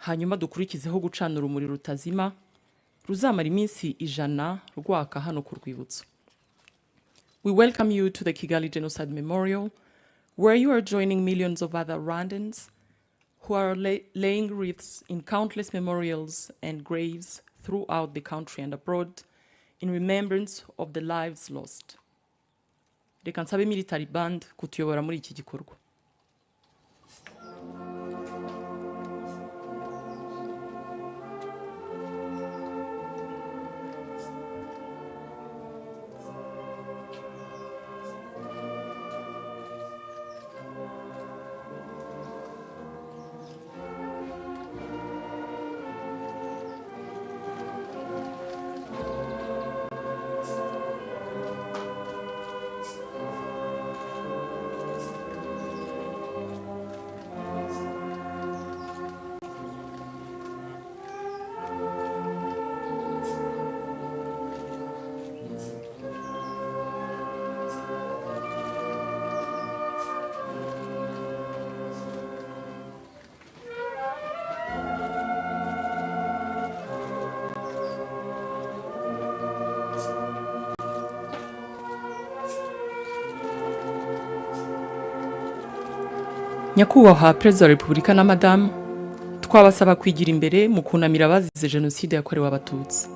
hanyuma dukurikizeho gucana urumuri rutazima ruzamara iminsi 100 rwaka hano ku rwibutso. We welcome you to the Kigali Genocide Memorial, where you are joining millions of other Rwandans who are laying wreaths in countless memorials and graves throughout the country and abroad in remembrance of the lives lost. Reka nsabe military band kutuyobora muri iki gikorwa. Nyakubahwa Perezida wa Repubulika na Madamu, twabasaba kwigira imbere mu kunamira abazize Genocide yakorewe Abatutsi.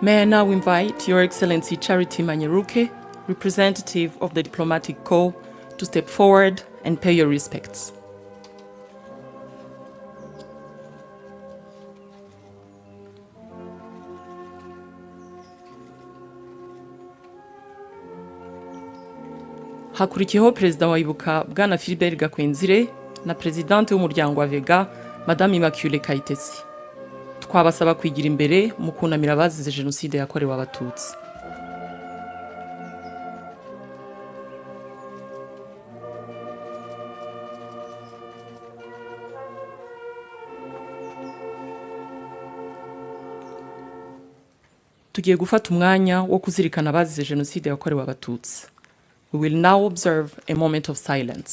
May I now invite Your Excellency Charity Manyeruke, representative of the Diplomatic Corps, to step forward and pay your respects. Hakurikiyeho Perezida wa Ibuka Bwana Philbert Gakwenzire na Presidente w'umuryango wa Vega Madame Immaculée Kayitesi. Twabasaba kwigira imbere mu kunamira abazize Genocide yakorewe Abatutsi. Tugiye gufata umwanya wo kuzirikana abazize Genocide yakorewe Abatutsi. We will now observe a moment of silence.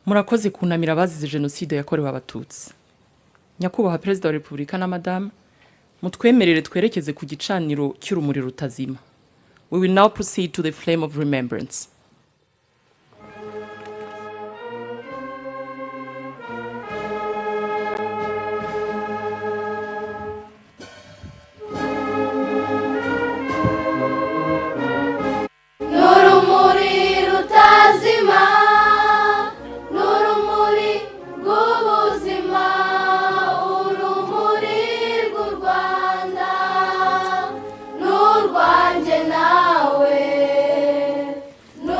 Murakoze kunamira abazize Genocide yakorewe Abatutsi. Nyakubahwa Perezida wa Repubulika na Madamu, mutwemerere twerekeze ku gicaniro cy'urumuri rutazima. We will now proceed to the flame of remembrance. No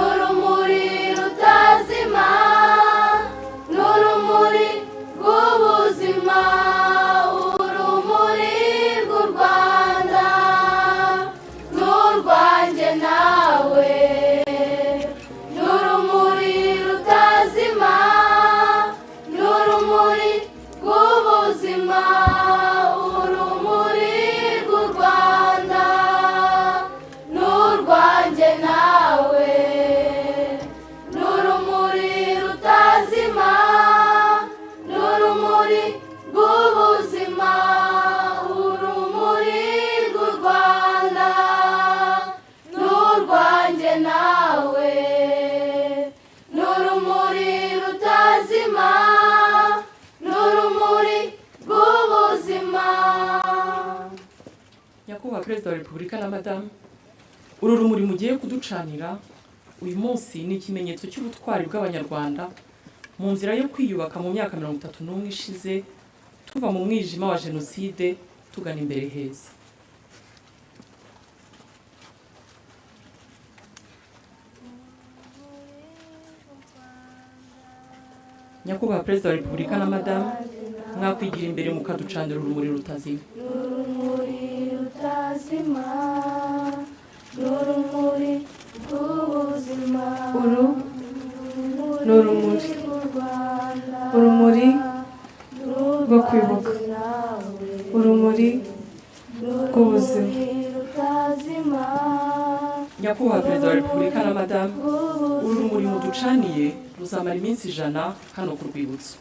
nyakubahwa perezida wa repubulika na madamu, uru rumuri mugiye kuducanira uyu munsi ni ikimenyetso cy'ubutwari bw'abanyarwanda mu nzira yo kwiyubaka mu myaka 31 ishize, tuva mu mwijima wa Genocide tugana imbere heza. nyakubahwa perezida wa repubulika na madamu, mwakwigira imbere mukaducanira urumuri rutazima. Urumuri rutazima, urumuri rw'ubuzima. Uru ni urumuri, urumuri rwo kwibuka, urumuri rw'ubuzima. nyakubahwa perezida wa repubulika na madamu, uru rumuri muducaniye ruzamara iminsi 100 hano ku rwibutso.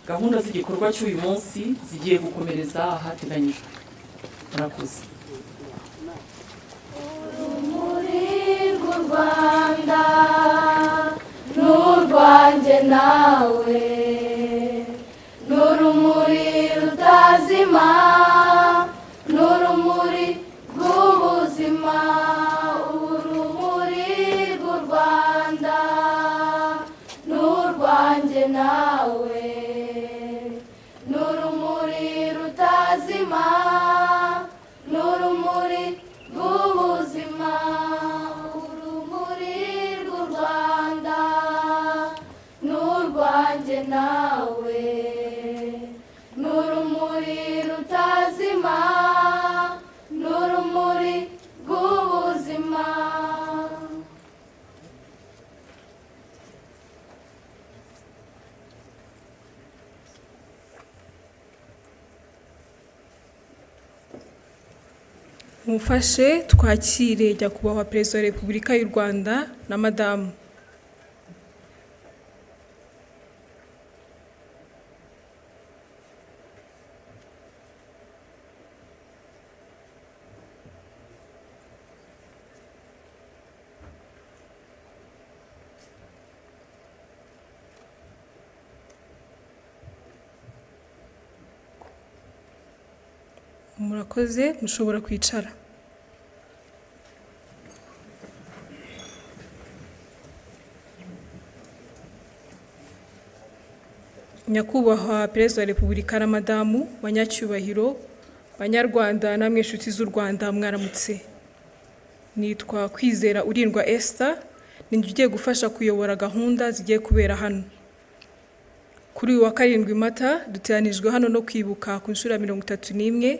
Gahunda z'igikorwa cy'uyu munsi zigiye gukomereza ahateganyijwe. Murakoze. Urumuri rw'u Rwanda n'urwanjye nawe, n'urumuri rutazima, n'urumuri rw'ubuzima. Urumuri rw'u Rwanda n'urwanjye nawe, n'urumuri rutazima, n'urumuri rw'ubuzima. Urumuri rw'u Rwanda n'urwanjye nawe, n'urumuri rutazima, n'urumuri rw'ubuzima. Mufashe twakire nyakubahwa perezida wa repubulika y'u Rwanda na madamu. Murakoze, mushobora kwicara. Nyakubahwa perezida wa repubulika na madamu, banyacyubahiro, banyarwanda namwe inshuti z'u Rwanda, mwaramutse. Nitwa Kwizera Urindwa Esther, ninjye ugiye gufasha kuyobora gahunda zigiye kubera hano. Kuri uyu wa 7 Mata duteranijwe hano no kwibuka ku nshuro ya 31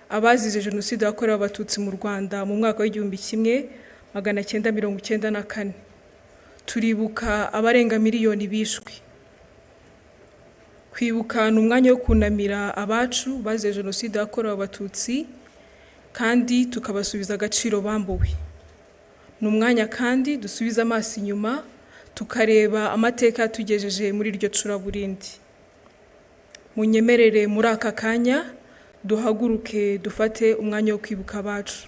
abazize Genocide yakorewe Abatutsi mu Rwanda mu mwaka w'1994. Turibuka abarenga miliyoni bishwe. Kwibuka ni umwanya wo kunamira abacu bazize Genocide yakorewe Abatutsi kandi tukabasubiza agaciro bambuwe. Ni umwanya kandi dusubiza amaso inyuma tukareba amateka tugejeje muri iryo curaburindi. Munyemerere muri aka kanya duhaguruke dufate umwanya wo kwibuka abacu.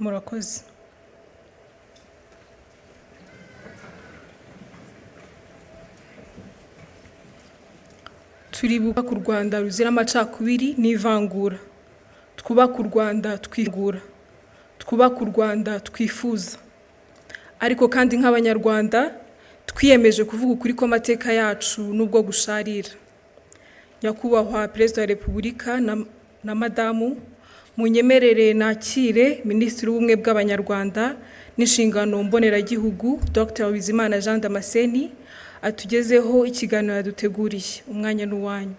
Murakoze. Turibuka ku Rwanda ruzira amacakubiri n'ivangura. Twubaka u Rwanda twigura. Twubaka u Rwanda twifuza. Ariko kandi nk'abanyarwanda twiyemeje kuvuga ukuri ko amateka yacu nubwo gusharira. Nyakubahwa perezida wa repubulika na madamu, munyemerere nakire Minisitiri w'Ubumwe bw'Abanyarwanda n'inshingano mboneragihugu Dr. Bizimana Jean Damascene atugezeho ikiganiro yaduteguriye. Umwanya n'uwanyu.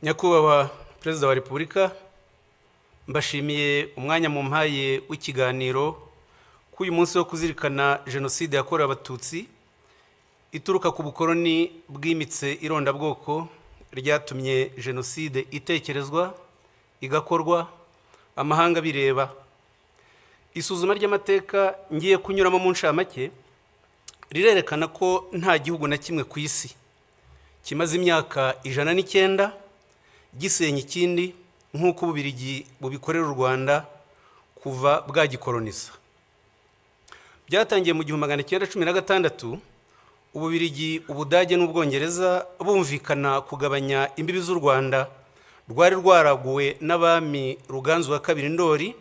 Nyakubahwa Perezida wa Repubulika, mbashimiye umwanya mu mpaye w'ikiganiro k'uyu munsi wo kuzirikana Genocide yakorewe Abatutsi ituruka ku bukoroni bwimitse irondabwoko ryatumye Genocide itekerezwa, igakorwa, amahanga bireba. Isuzuma ry'amateka ngiye kunyuramo mu nshamake rirerekana ko nta gihugu na kimwe ku isi kimaze imyaka 109 gisenya ikindi nk'uko Ububiligi bubikorera u Rwanda kuva bwagikoloniza. Byatangiye mu 1916 Ububiligi, Ubudage n'Ubwongereza bumvikana kugabanya imbibi z'u Rwanda rwari rwaraguwe n'abami Ruganzu wa kabiri Ndoli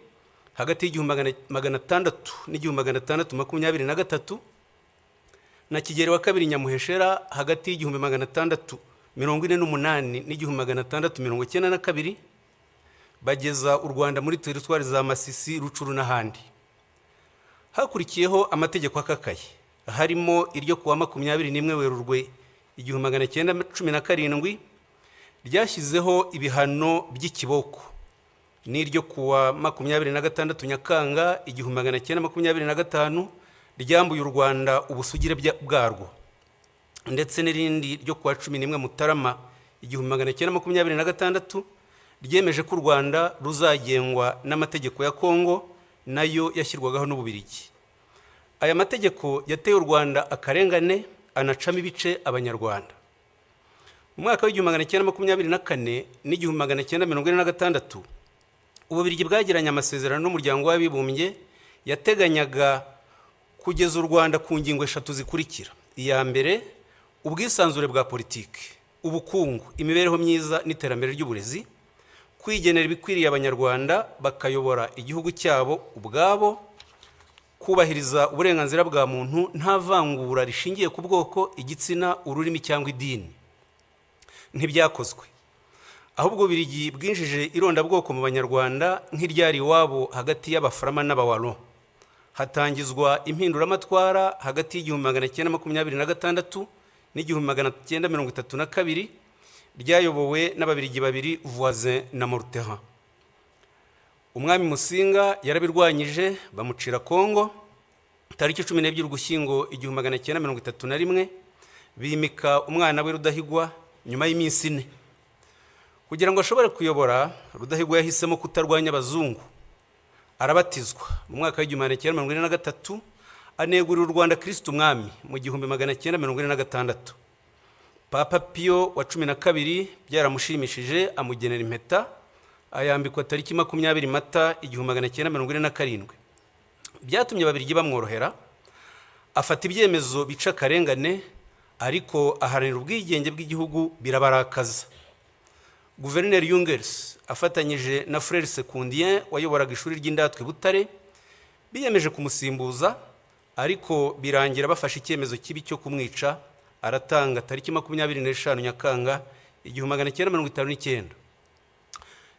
hagati y'1600 n'1623 na Kigeli wa kabiri Nyamuheshera hagati y'1648 n'1692 bageza u Rwanda muri teritwari za Masisi, Rucuru n'ahandi. Hakurikiyeho amategeko akakaye harimo iryo kuwa 21 Werurwe 1917 ryashyizeho ibihano by'ikiboko, n'iryo kuwa 26 Nyakanga 1925 ryambuye u Rwanda ubusugire bwarwo, ndetse n'irindi ryo kuwa 11 Mutarama 1926 ryemeje ko u Rwanda ruzagengwa n'amategeko ya Kongo nayo yashyirwagaho n'Ububiligi. Aya mategeko yateye u Rwanda akarengane, anacamo ibice Abanyarwanda. Mu mwaka w'1924 n'1946 Ububiligi bwagiranye amasezerano n'umuryango w'abibumbye yateganyaga kugeza u Rwanda ku ngingo 3 zikurikira. Iya mbere, ubwisanzure bwa politiki, ubukungu, imibereho myiza n'iterambere ry'uburezi, kwigenera ibikwiriye Abanyarwanda bakayobora igihugu cyabo ubwabo, kubahiriza uburenganzira bwa muntu nta vangura rishingiye ku bwoko, igitsina, ururimi cyangwa idini. Ntibyakozwe, ahubwo Ububiligi bwinjije irondabwoko mu Banyarwanda nk'iryari iwabo hagati y'Abaframa n'Abawalo. Hatangizwa impinduramatwara hagati y'1926 n'1932 ryayobowe n'Ababiligi babiri, Voisin na Morteran. Umwami Musinga yarabirwanyije bamucira Kongo. Tariki 12 Ugushyingo 1931 bimika umwana we Rudahigwa nyuma y'iminsi 4. Kugira ngo ashobore kuyobora, Rudahigwa yahisemo kutarwanya abazungu. Arabatizwa mu mwaka w'1943 anegurira u Rwanda Kristo umwami mu 1946. Papa Pio wa 12 byaramushimishije amugenera impeta, ayambikwa tariki 20 Mata 1947. Byatumye Ababiligi bamworohera, afata ibyemezo bica akarengane, ariko aharanira ubwigenge bw'igihugu birabarakaza. Guverineri Jungers afatanyije na Frere Sekundien wayoboraga ishuri ry'indatwe Butare biyemeje kumusimbuza, ariko birangira bafashe icyemezo kibi cyo kumwica. Aratanga tariki 25 Nyakanga 1959.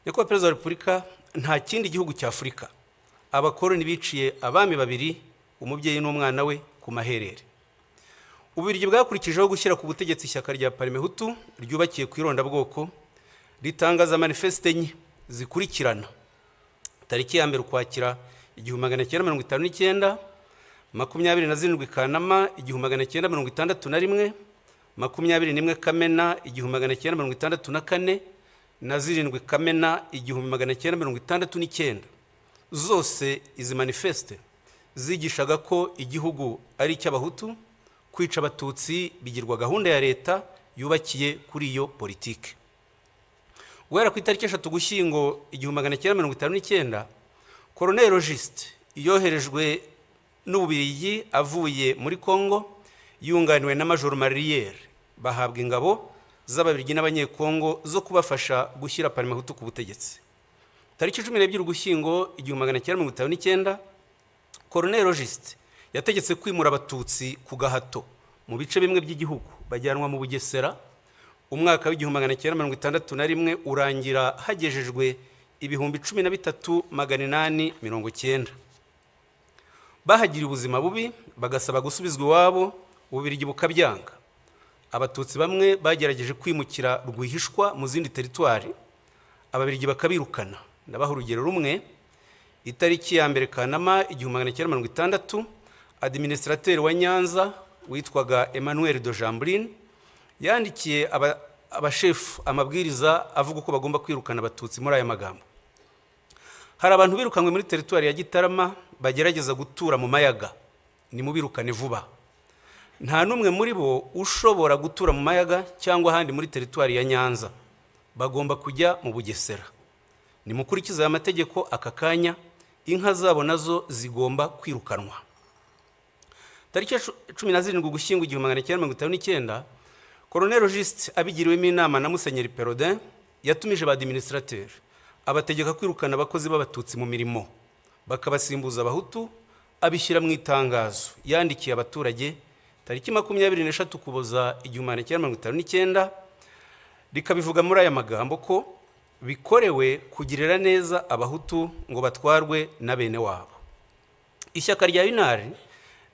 Nyakubahwa Perezida wa Repubulika, nta kindi gihugu cya Afurika abakoroni biciye abami babiri, umubyeyi n'umwana we, ku maherere. Ububiligi bwakurikijeho gushyira ku butegetsi ishyaka rya Parmehutu ryubakiye ku irondabwoko, ritangaza manifeste enye zikurikirana. Tariki ya 1 Ukwakira 1959, 27 Kanama 1961, 21 Kamena 1964 na 7 Kamena 1969. Zose izi manifeste zigishaga ko igihugu ari icy'Abahutu, kwica Abatutsi bigirwa gahunda ya leta yubakiye kuri iyo politike. Guhera ku itariki 3 Ugushyingo 1959, Colonel Logiste yoherejwe n'Ububiligi avuye muri Kongo yunganiwe na Major Mariere, bahabwa ingabo z'Ababiligi n'Abanyekongo zo kubafasha gushyira Parmehutu ku butegetsi. Tariki 12 Ugushyingo 1959, Colonel Logiste yategetse kwimura Abatutsi ku gahato mu bice bimwe by'igihugu bajyanwa mu Bugesera. Umwaka w'1961 urangira hagejejwe ibihumbi 13,890. Bahagiriye ubuzima bubi, bagasaba gusubizwa iwabo, Ububiligi bukabyanga. abatutsi bamwe bagerageje kwimukira rwihishwa mu zindi teritwari, ababirigi bakabirukana. Ndabaha urugero rumwe. Itariki ya mbere Kanama 1960, administrateur wa Nyanza witwaga Emmanuel de Jambrine yandikiye abashefu amabwiriza avuga ko bagomba kwirukana abatutsi muri aya magambo: hari abantu birukanywe muri teritwari ya Gitarama bagerageza gutura mu mayaga, ni mubirukane vuba. Nta numwe muri bo ushobora gutura mu mayaga cyangwa ahandi muri teritwari ya Nyanza, bagomba kujya mu Bugesera. Nimukurikiza aya mategeko aka kanya, inka zabo nazo zigomba kwirukanwa. Tariki 17 Ugushyingo 1959, Colonel Juste abigiriwemo inama na Musenyeri Perodin yatumije ba administrateur abategeka kwirukana abakozi b'abatutsi mu mirimo, bakabasimbuza abahutu, abishyira mu itangazo yandikiye abaturage tariki 23 Ukuboza 1959, rikabivuga muri aya magambo ko bikorewe kugirira neza abahutu ngo batwarwe na bene wabo. Ishyaka rya Unare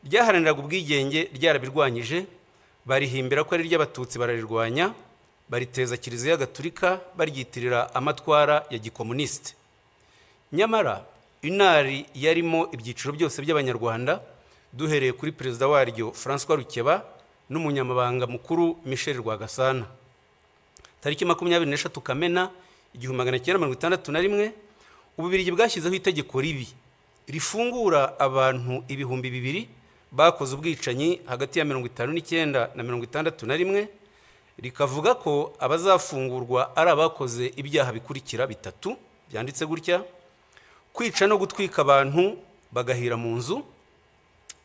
ryaharaniraga ubwigenge ryarabirwanyije, barihimbira ko ari ry'abatutsi bararirwanya, bariteza Kiliziya Gatulika baryitirira amatwara ya gikomuniste. Nyamara Unare yarimo ibyiciro byose by'abanyarwanda, duhereye kuri perezida waryo François Rukeba n'umunyamabanga mukuru Michel Rwagasana. Tariki 23 Kamena 1961, Ububirigi bwashyizeho itegeko ribi rifungura abantu 2,000 bakoze ubwicanyi hagati ya 59 na 61, rikavuga ko abazafungurwa ari abakoze ibyaha bikurikira bitatu byanditse gutya: kwica no gutwika abantu bagahira mu nzu,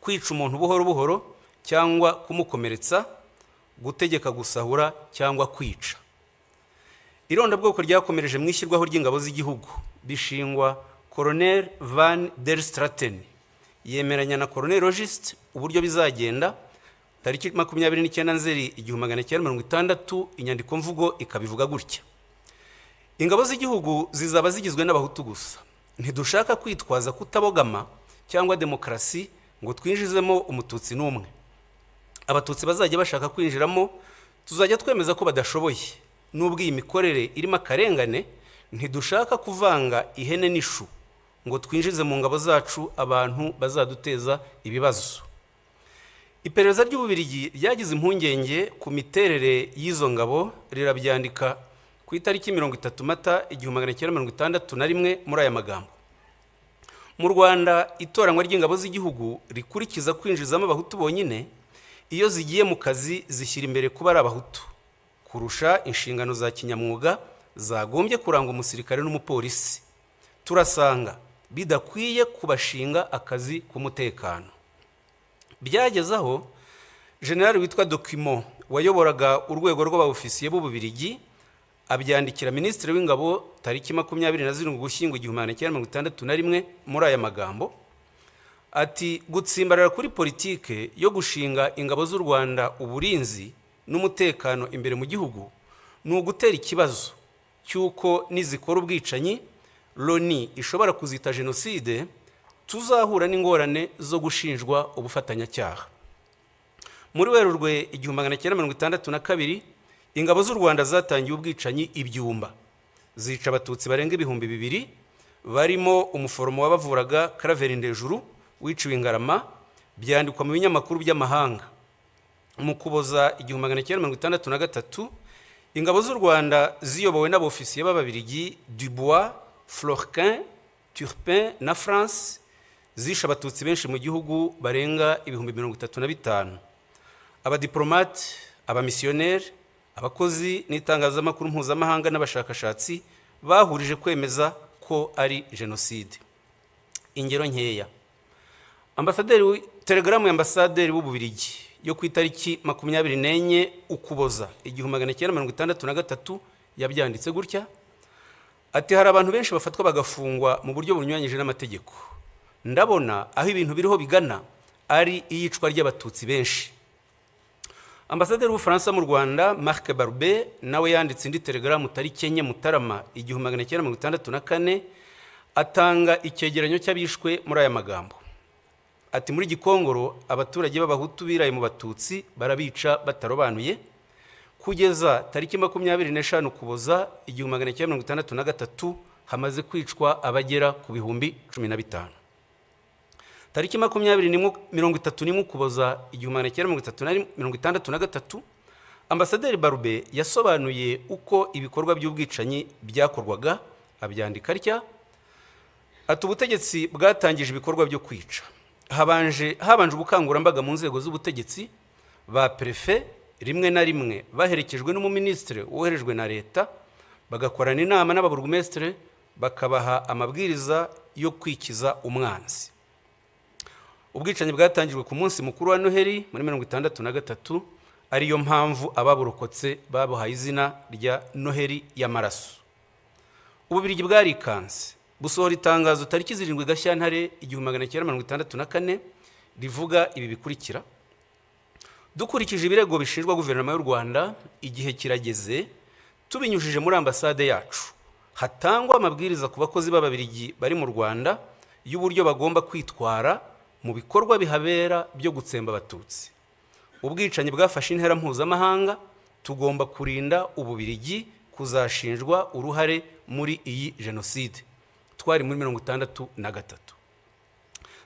kwica umuntu buhoro buhoro cyangwa kumukomeretsa, gutegeka gusahura cyangwa kwica. Irondabwoko ryakomereje mu ishyirwaho ry'ingabo z'igihugu, bishingwa Colonel Van der Straten yemeranya na Colonel Juste uburyo bizagenda. Tariki 29 Nzeri 1960, inyandiko mvugo ikabivuga gutya: ingabo z'igihugu zizaba zigizwe n'abahutu gusa. Ntidushaka kwitwaza kutabogama cyangwa demokrasi ngo twinjizemo umututsi n'umwe. Abatutsi bazajya bashaka kwinjiramo tuzajya twemeza ko badashoboye. Nubwo iyi mikorere irimo akarengane, ntidushaka kuvanga ihene n'ishu ngo twinjize mu ngabo zacu abantu bazaduteza ibibazo. Iperereza ry'Ububirigi ryagize impungenge ku miterere y'izo ngabo, rirabyandika ku itariki 30 Mata 1961 muri aya magambo: mu Rwanda itoranwa ry'ingabo z'igihugu rikurikiza kwinjizamo abahutu bonyine. Iyo zigiye mu kazi zishyira imbere kuba ari abahutu kurusha inshingano za kinyamwuga zagombye kuranga umusirikare n'umupolisi. Turasanga bidakwiye kubashinga akazi k'umutekano. Byagezaho General witwa Document wayoboraga urwego rw'abofisiye b'Ububirigi abyandikira Minisitiri w'Ingabo tariki 27 Ugushyingo 1961 muri aya magambo ati: gutsimbarara kuri politike yo gushinga ingabo z'u Rwanda uburinzi n'umutekano imbere mu gihugu ni ugutera ikibazo cy'uko nizikora ubwicanyi Loni ishobora kuzita Genocide, tuzahura n'ingorane zo gushinjwa ubufatanyacyaha. Muri Werurwe 1962, ingabo z'u Rwanda zatangiye ubwicanyi ibyumba, zica abatutsi barenga 2,000 barimo umuforomo wabavuraga Karaveri Ndejuru wiciwe Ngarama, byandikwa mu binyamakuru by'amahanga. Mu Kuboza 1963, ingabo z'u Rwanda ziyobowe n'abofisiye b'Ababirigi Dubois, Florquin, Turpin na France zisha abatutsi benshi mu gihugu barenga 35,000. Abadiplomate, abamisiyoneri, abakozi n'itangazamakuru mpuzamahanga n'abashakashatsi bahurije kwemeza ko ari Genocide. Ingero nkeya: telegramu y'ambasaderi w'Ububirigi yo ku itariki 24 Ukuboza 1963 yabyanditse gutya ati: hari abantu benshi bafatwa bagafungwa mu buryo bunyuranyije n'amategeko. Ndabona aho ibintu biriho bigana ari iyicwa ry'abatutsi benshi. Ambasaderi w'Ubufaransa mu Rwanda Marc Barbe nawe yanditse indi telegramu tariki 4 Mutarama 1964 atanga icyegeranyo cy'abishwe muri aya magambo ati: muri Gikongoro abaturage b'abahutu biraye mu batutsi barabica batarobanuye, kugeza tariki 25 Ukuboza 1963 hamaze kwicwa abagera ku bihumbi 15. Tariki 31 Ukuboza 1963 Ambasaderi Barube yasobanuye uko ibikorwa by'ubwicanyi byakorwaga, abyandika atya: ati ubutegetsi bwatangije ibikorwa byo kwica. Habanje ubukangurambaga mu nzego z'ubutegetsi, ba prefe rimwe na rimwe baherekejwe n'umuministre woherejwe na leta, bagakorana inama n'ababurugumestre bakabaha amabwiriza yo kwikiza umwanzi. Ubwicanyi bwatangijwe ku munsi mukuru wa Noheli muri 1963, ariyo mpamvu ababurokotse babuhaye izina rya Noheli y'amaraso. Ububirigi bwarikanze busohora itangazo tariki 7 Gashyantare 1964 rivuga ibi bikurikira: dukurikije ibirego bishinjwa guverinoma y'u Rwanda, igihe kirageze tubinyujije muri ambasade yacu hatangwa amabwiriza ku bakozi b'Ababirigi bari mu Rwanda y'uburyo bagomba kwitwara mu bikorwa bihabera byo gutsemba Abatutsi. Ubwicanyi bwafashe intera mpuzamahanga, tugomba kurinda Ububirigi kuzashinjwa uruhare muri iyi Genocide. Twari muri 1963.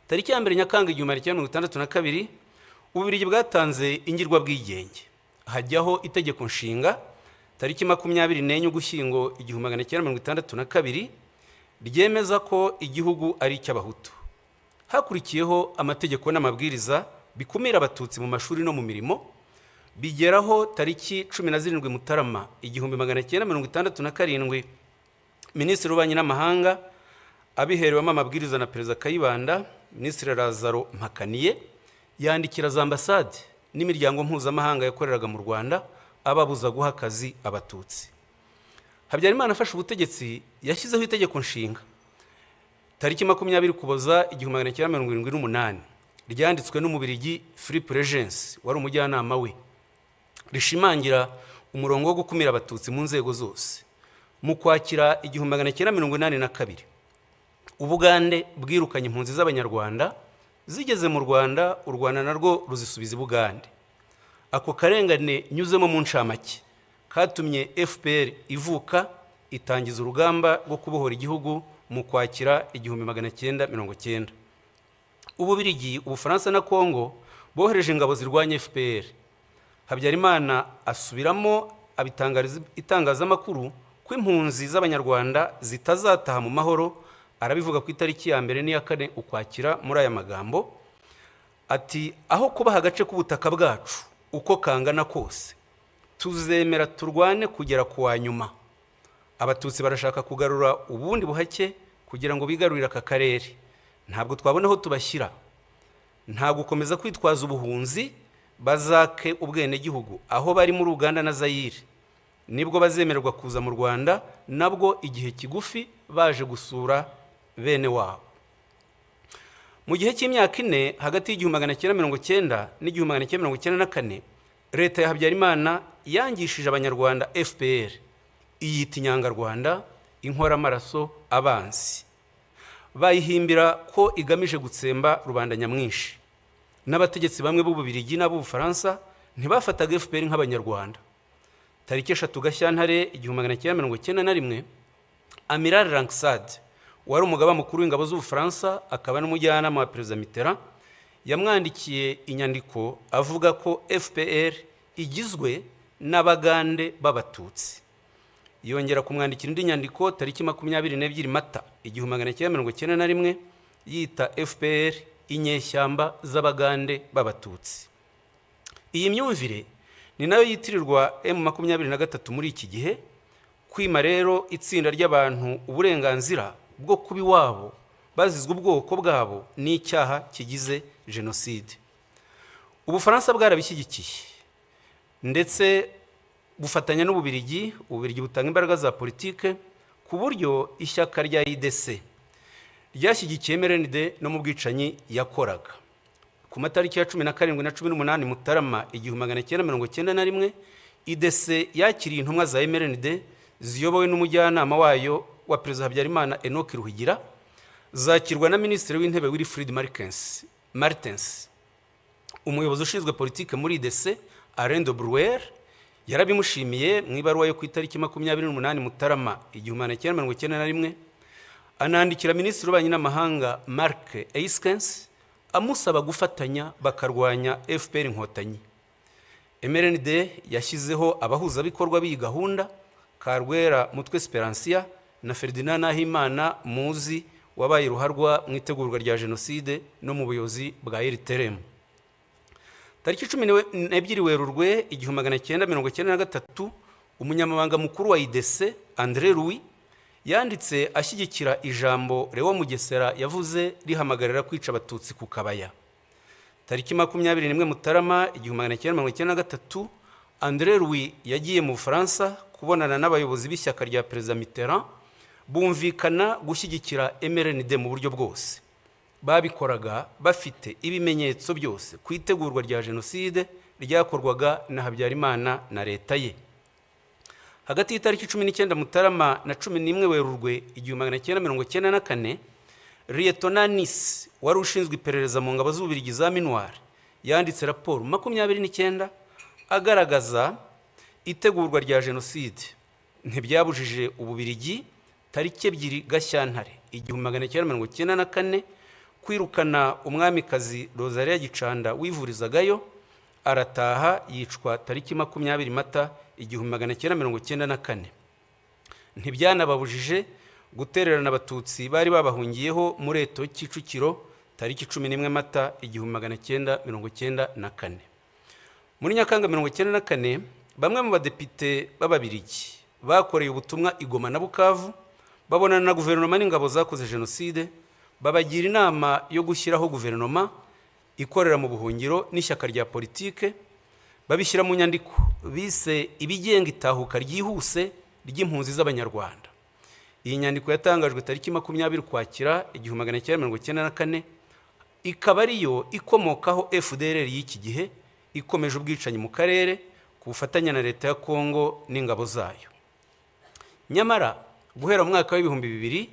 Tariki ya 1 Nyakanga 1962 Ububirigi bwatanze ingirwa bwigenge, hajyaho itegeko nshinga tariki 24 Ugushyingo 1962 ryemeza ko igihugu ari icy'Abahutu. Hakurikiyeho amategeko n'amabwiriza bikumira Abatutsi mu mashuri no mu mirimo, bigeraho tariki 17 Mutarama 1967 Minisitiri w'Ububanyi n'Amahanga abiherewemo amabwiriza na Perezida Kayibanda, Minisitiri Lazaro Mpakaniye yandikira za ambasade n'imiryango mpuzamahanga yakoreraga mu Rwanda ababuza guha akazi Abatutsi. Habyarimana afashe ubutegetsi yashyizeho itegeko nshinga tariki 20 Ukuboza 1978 ryanditswe n'Umubirigi Philippe Regency wari umujyanama we, rishimangira umurongo wo gukumira Abatutsi mu nzego zose. Mu Kwakira 1982 Ubugande bwirukanye impunzi z'Abanyarwanda zigeze mu Rwanda, u Rwanda narwo ruzisubiza Ubugande. Ako karengane nyuzemo mu ncamake katumye FPR ivuka itangiza urugamba rwo kubohora igihugu mu Kwakira 1990. Ububirigi, Ubufaransa na Kongo bohereje ingabo zirwanya FPR. Habyarimana asubiramo abitangariza itangazamakuru ko impunzi z'Abanyarwanda zitazataha mu mahoro. Arabivuga ku itariki ya 2 n'iya 4 Ukwakira muri aya magambo ati: aho kubaha agace k'ubutaka bwacu uko kangana kose, tuzemera turwane kugera ku wa nyuma. Abatutsi barashaka kugarura ubundi buhake kugira ngo bigarurire aka karere. Ntabwo twabona aho tubashyira, nta gukomeza kwitwaza ubuhunzi, bazake ubwene gihugu aho bari muri Uganda na Zaire. Nibwo bazemererwa kuza mu Rwanda, nabwo igihe kigufi baje gusura bene wabo. Mu gihe cy'imyaka 4 hagati y'1990 n'1994 leta ya Habyarimana yangishije Abanyarwanda FPR, iyita inyangarwanda, inkoramaraso, abanzi. Bayihimbira ko igamije gutsemba rubanda nyamwinshi. N'abategetsi bamwe b'Ububirigi n'Ubufaransa ntibafataga FPR nk'Abanyarwanda. Tariki 3 Gashyantare 1991 Amiral Langsade wari umugaba mukuru w'ingabo z'Ubufaransa akaba n'umujyanama wa Perezida Mitterrand yamwandikiye inyandiko avuga ko FPR igizwe n'Abagande b'Abatutsi. Yongera kumwandikira indi nyandiko tariki 22 Mata 1991 yita FPR inyeshyamba z'Abagande b'Abatutsi. Iyi myumvire ni nayo yitirirwa M23 muri iki gihe, kwima rero itsinda ry'abantu uburenganzira bwo kuba iwabo bazizwe ubwoko bwabo n'icyaha kigize Genocide. Ubufaransa bwarabishyigikiye ndetse bufatanya n'Ububirigi. Ububirigi butanga imbaraga za politike ku buryo ishyaka rya IDC ryashyigikiye MRND no mu bwicanyi yakoraga. Ku matariki ya 17 na 18 Mutarama 1991 IDC yakiriye intumwa za MRND ziyobowe n'umujyanama wayo wa Perezida Habyarimana Enoch Ruhigira, zakirwa na Minisitiri w'Intebe Wilfried Martens. Umuyobozi ushinzwe politike muri IDC Alain de Brouwer yarabimushimiye mu ibaruwa yo ku itariki 28 Mutarama 1991 anandikira Minisitiri w'Ububanyi n'Amahanga Mark Eiskens amusaba gufatanya bakarwanya FPR Inkotanyi. MRND yashyizeho abahuzabikorwa b'iyi gahunda, Karwera Mutwe Speransia na Ferdinand Nahimana muzi wabaye ruharwa mu itegurwa rya Genocide no mu buyobozi bwa RTRM. Tariki 12 Werurwe 1993 umunyamabanga mukuru wa IDC André Louis yanditse ashyigikira ijambo Leo Mugesera yavuze rihamagarira kwica Abatutsi ku Kabaya. Tariki 21 Mutarama 1993 André Louis yagiye mu Bufaransa kubonana n'abayobozi b'ishyaka rya Perezida Mitterrand bumvikana gushyigikira MRND mu buryo bwose. Babikoraga bafite ibimenyetso byose ku itegurwa rya Genocide ryakorwaga na Habyarimana na leta ye. Hagati y'itariki 19 Mutarama na 11 Werurwe 1994 Lieutenant Nice wari ushinzwe iperereza mu ngabo z'Ububiligi za Minuar yanditse raporo 29 agaragaza itegurwa rya Genocide ntibyabujije Ububiligi tariki 2 Gashyantare 1994 kwirukana umwamikazi Rosalia Gicanda wivurizagayo, arataha yicwa tariki 20 Mata 1994. Ntibyanababujije gutererana Abatutsi bari babahungiyeho muri Eto Kicukiro tariki 11 Mata 1994. Muri Nyakanga 1994 bamwe mu badepite b'Ababiligi bakoreye ubutumwa i Goma na Bukavu babonana na guverinoma n'ingabo zakoze Genocide, babagira inama yo gushyiraho guverinoma ikorera mu buhungiro n'ishyaka rya politike, babishyira mu nyandiko bise ibigenga itahuka ryihuse ry'impunzi z'Abanyarwanda. Iyi nyandiko yatangajwe tariki 20 Ukwakira 1994 ikaba ariyo ikomokaho FDLR y'iki gihe ikomeje ubwicanyi mu karere ku bufatanye na leta ya Kongo n'ingabo zayo. Nyamara guhera mu mwaka w'ibihumbi 2000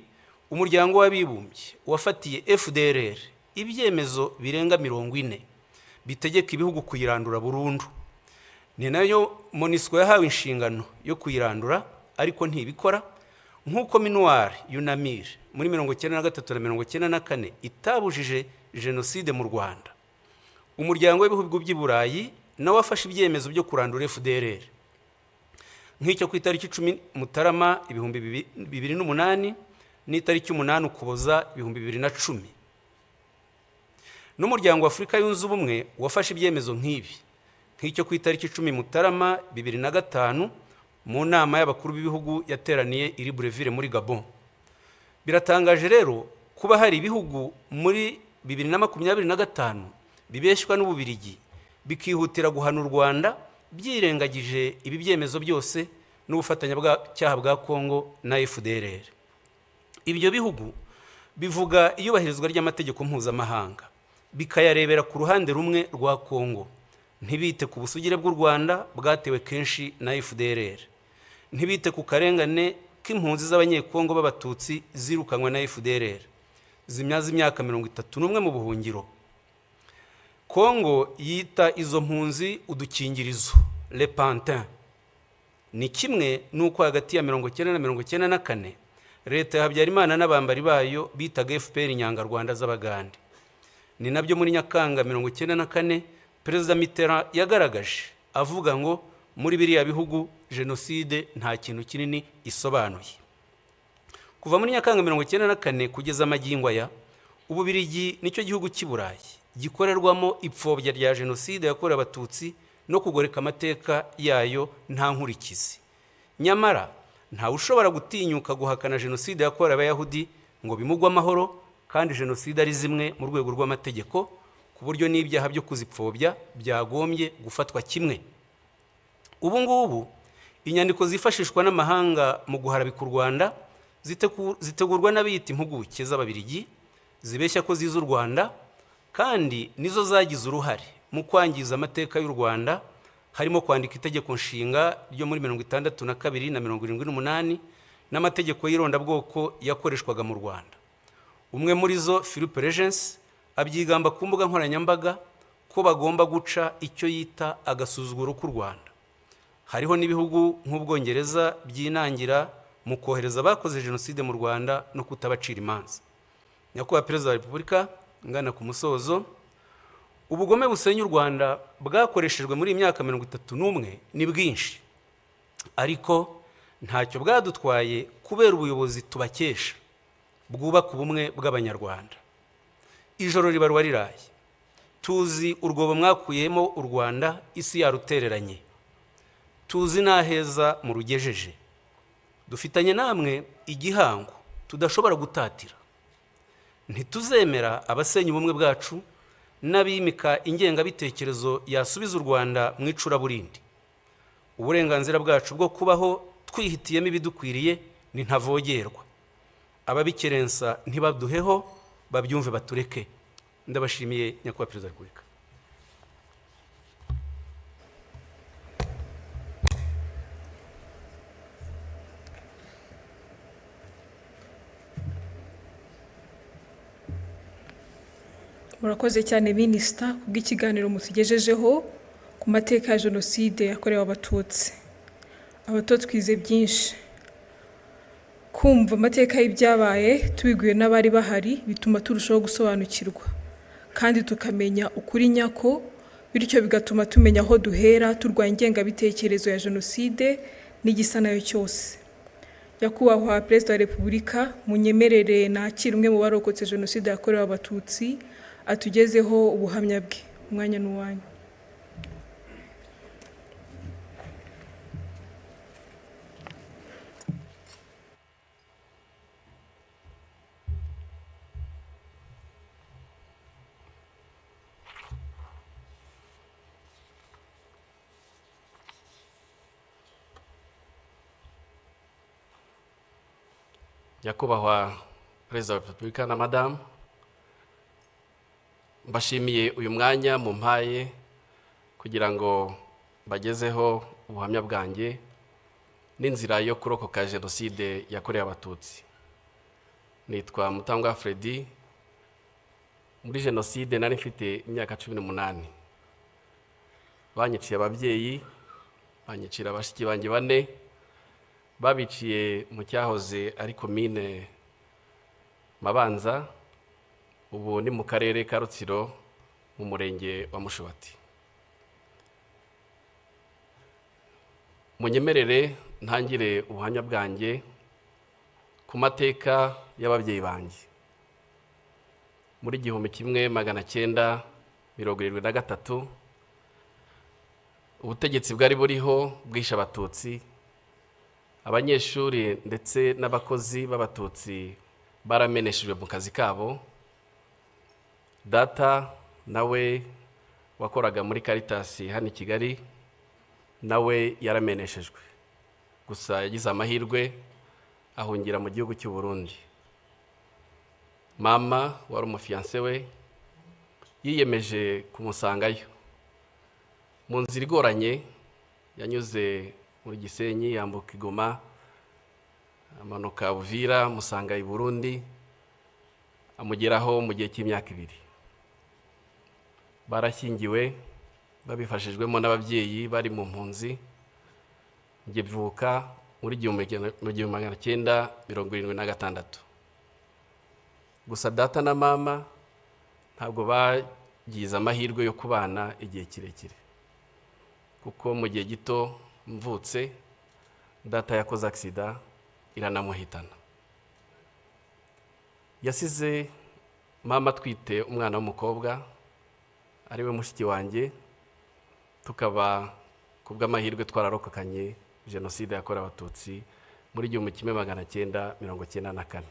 umuryango w'abibumbye wafatiye FDLR ibyemezo birenga 40 bitegeka ibihugu kuyirandura burundu. Ni nayo MONUSCO yahawe inshingano yo kuyirandura ariko ntibikora, nk'uko Minuar Yunamir muri 1993 na 1994 itabujije Genocide mu Rwanda. Umuryango w'ibihugu by'i Burayi nawe wafashe ibyemezo byo kurandura FDLR. Nk'icyo ku itariki 10 Mutarama 2008 n'itariki 8 Ukuboza 2010. N'umuryango wa Afurika yunze ubumwe wafashe ibyemezo nk'ibi. Nk'icyo ku itariki 10 Mutarama 2005 mu nama y'abakuru b'ibihugu yateraniye iri Breville muri Gabon. Biratangaje rero kuba hari ibihugu muri 2025 bibeshwa n'Ububiligi bikihutira guhana u Rwanda byirengagije ibi byemezo byose n'ubufatanya bw'icyaha bwa Kongo na FDLR. Ibyo bihugu bivuga iyubahirizwa ry'amategeko mpuzamahanga bikayarebera ku ruhande rumwe rwa Kongo, ntibite ku busugire bw'u Rwanda bwatewe kenshi na FDLR, ntibite ku karengane k'impunzi z'Abanyekongo b'Abatutsi zirukanwa na FDLR zimyaza imyaka 31 mu buhungiro. Kongo yita izo mpunzi udukingirizo, le pantin. Ni kimwe nuko hagati ya 1990 na 1994 leta ya Habyarimana n'abambari bayo bitaga FPR Inyangarwanda z'Abagande. Ni nabyo muri Nyakanga 1994 Perezida Mitterrand yagaragaje avuga ngo muri biriya bihugu Genocide nta kintu kinini isobanuye. Kuva muri Nyakanga 1994 kugeza magingo aya, Ububiligi nicyo gihugu cy'i Burayi gikorerwamo ipfobya rya Genocide yakorewe Abatutsi no kugoreka amateka yayo nta nkurikizi. Nyamara nta ushobora gutinyuka guhakana Genocide yakorewe Abayahudi ngo bimugwe amahoro, kandi Genocide ari zimwe mu rwego rw'amategeko, ku buryo n'ibyaha byo kuzipfobya byagombye gufatwa kimwe. Ubu ngubu inyandiko zifashishwa n'amahanga mu guharabika u Rwanda zitegurwa n'abiyita impuguke z'Ababiligi zibeshya ko ziza u Rwanda, kandi nizo zagize uruhare mu kwangiza amateka y'u Rwanda, harimo kwandika itegeko nshinga ryo muri 62 na 78 n'amategeko y'irondabwoko yakoreshwaga mu Rwanda. Umwe muri zo, Philippe Regency, abyigamba ku mbuga nkoranyambaga ko bagomba guca icyo yita agasuzuguro k'u Rwanda. hariho n'ibihugu nk'Ubwongereza byinangira mu kohereza abakoze jenoside mu Rwanda no kutabacira imanza. Nyakubahwa Perezida wa Repubulika, ngana ku musozo, ubugome busenya u Rwanda bwakoreshejwe muri imyaka 31 ni bwinshi, ariko ntacyo bwadutwaye kubera ubuyobozi tubakesha bwubaka ubumwe bw'Abanyarwanda. Ijoro ribarwa riraye, tuzi urwobo mwakuyemo u Rwanda isi yarutereranye, tuzi n'aheza mu rugejeje, dufitanye namwe igihango tudashobora gutatira. Ntituzemera abasenya ubumwe bwacu n'abimika ingengabitekerezo yasubiza u Rwanda mu icuraburindi. Uburenganzira bwacu bwo kubaho twihitiyemo ibidukwiriye ni ntavogerwa. Ababikerensa ntibaduheho, babyumve batureke. Ndabashimiye Nyakubahwa Perezida wa Repubulika. Murakoze cyane Minisita kubw'ikiganiro mutugejejeho ku mateka ya Jenoside yakorewe Abatutsi. Abato twize byinshi. Kumva amateka y'ibyabaye tubiguye n'abari bahari bituma turushaho gusobanukirwa, kandi tukamenya ukuri nyako, bityo bigatuma tumenya aho duhera turwanya ingengabitekerezo ya Jenoside n'igisa nayo cyose. Nyakubahwa Perezida wa Repubulika, munyemerere nakira umwe mu barokotse Jenoside yakorewe Abatutsi atugezeho ubuhamya bwe. Umwanya n'uwanyu. Nyakubahwa Perezida wa Repubulika na Madamu, mbashimiye uyu mwanya mumpaye kugira ngo bagezeho ubuhamya bwanjye n'inzira yo kurokoka Jenoside yakorewe Abatutsi. Nitwa Mutangwa Freddy. Muri Jenoside nari mfite imyaka 18. Banyiciye ababyeyi, banyicira abashiki banjye 4, babiciye mu cyahoze ari komine Mabanza, ubu ni mu karere ka Rutsiro mu murenge wa Mushubati. Munyemerere ntangire ubuhamya bwanjye ku mateka y'ababyeyi banjye. Muri 1973 ubutegetsi bwari buriho bwishe Abatutsi. Abanyeshuri ndetse n'abakozi b'Abatutsi barameneshejwe mu kazi kabo. Data nawe wakoraga muri Caritas hano i Kigali, nawe yarameneshejwe. Gusa yagize amahirwe ahungira mu gihugu cy'u Burundi. Mama wari umufiance we yiyemeje kumusangayo. Mu nzira igoranye yanyuze muri Gisenyi, yambuka Igoma, amanuka Uvira, musanga i Burundi, amugeraho mu gihe cy'imyaka 2. Barashyingiwe babifashijwemo n'ababyeyi bari mu mpunzi. Njye mvuka muri 1976. Gusa data na mama ntabwo bagize amahirwe yo kubana igihe kirekire, kuko mu gihe gito mvutse data yakoze accident iranamuhitana. Yasize mama twite umwana w'umukobwa ariwe mushiki wanjye, tukaba kubw'amahirwe twararokokanye Jenoside yakorewe Abatutsi muri 1994.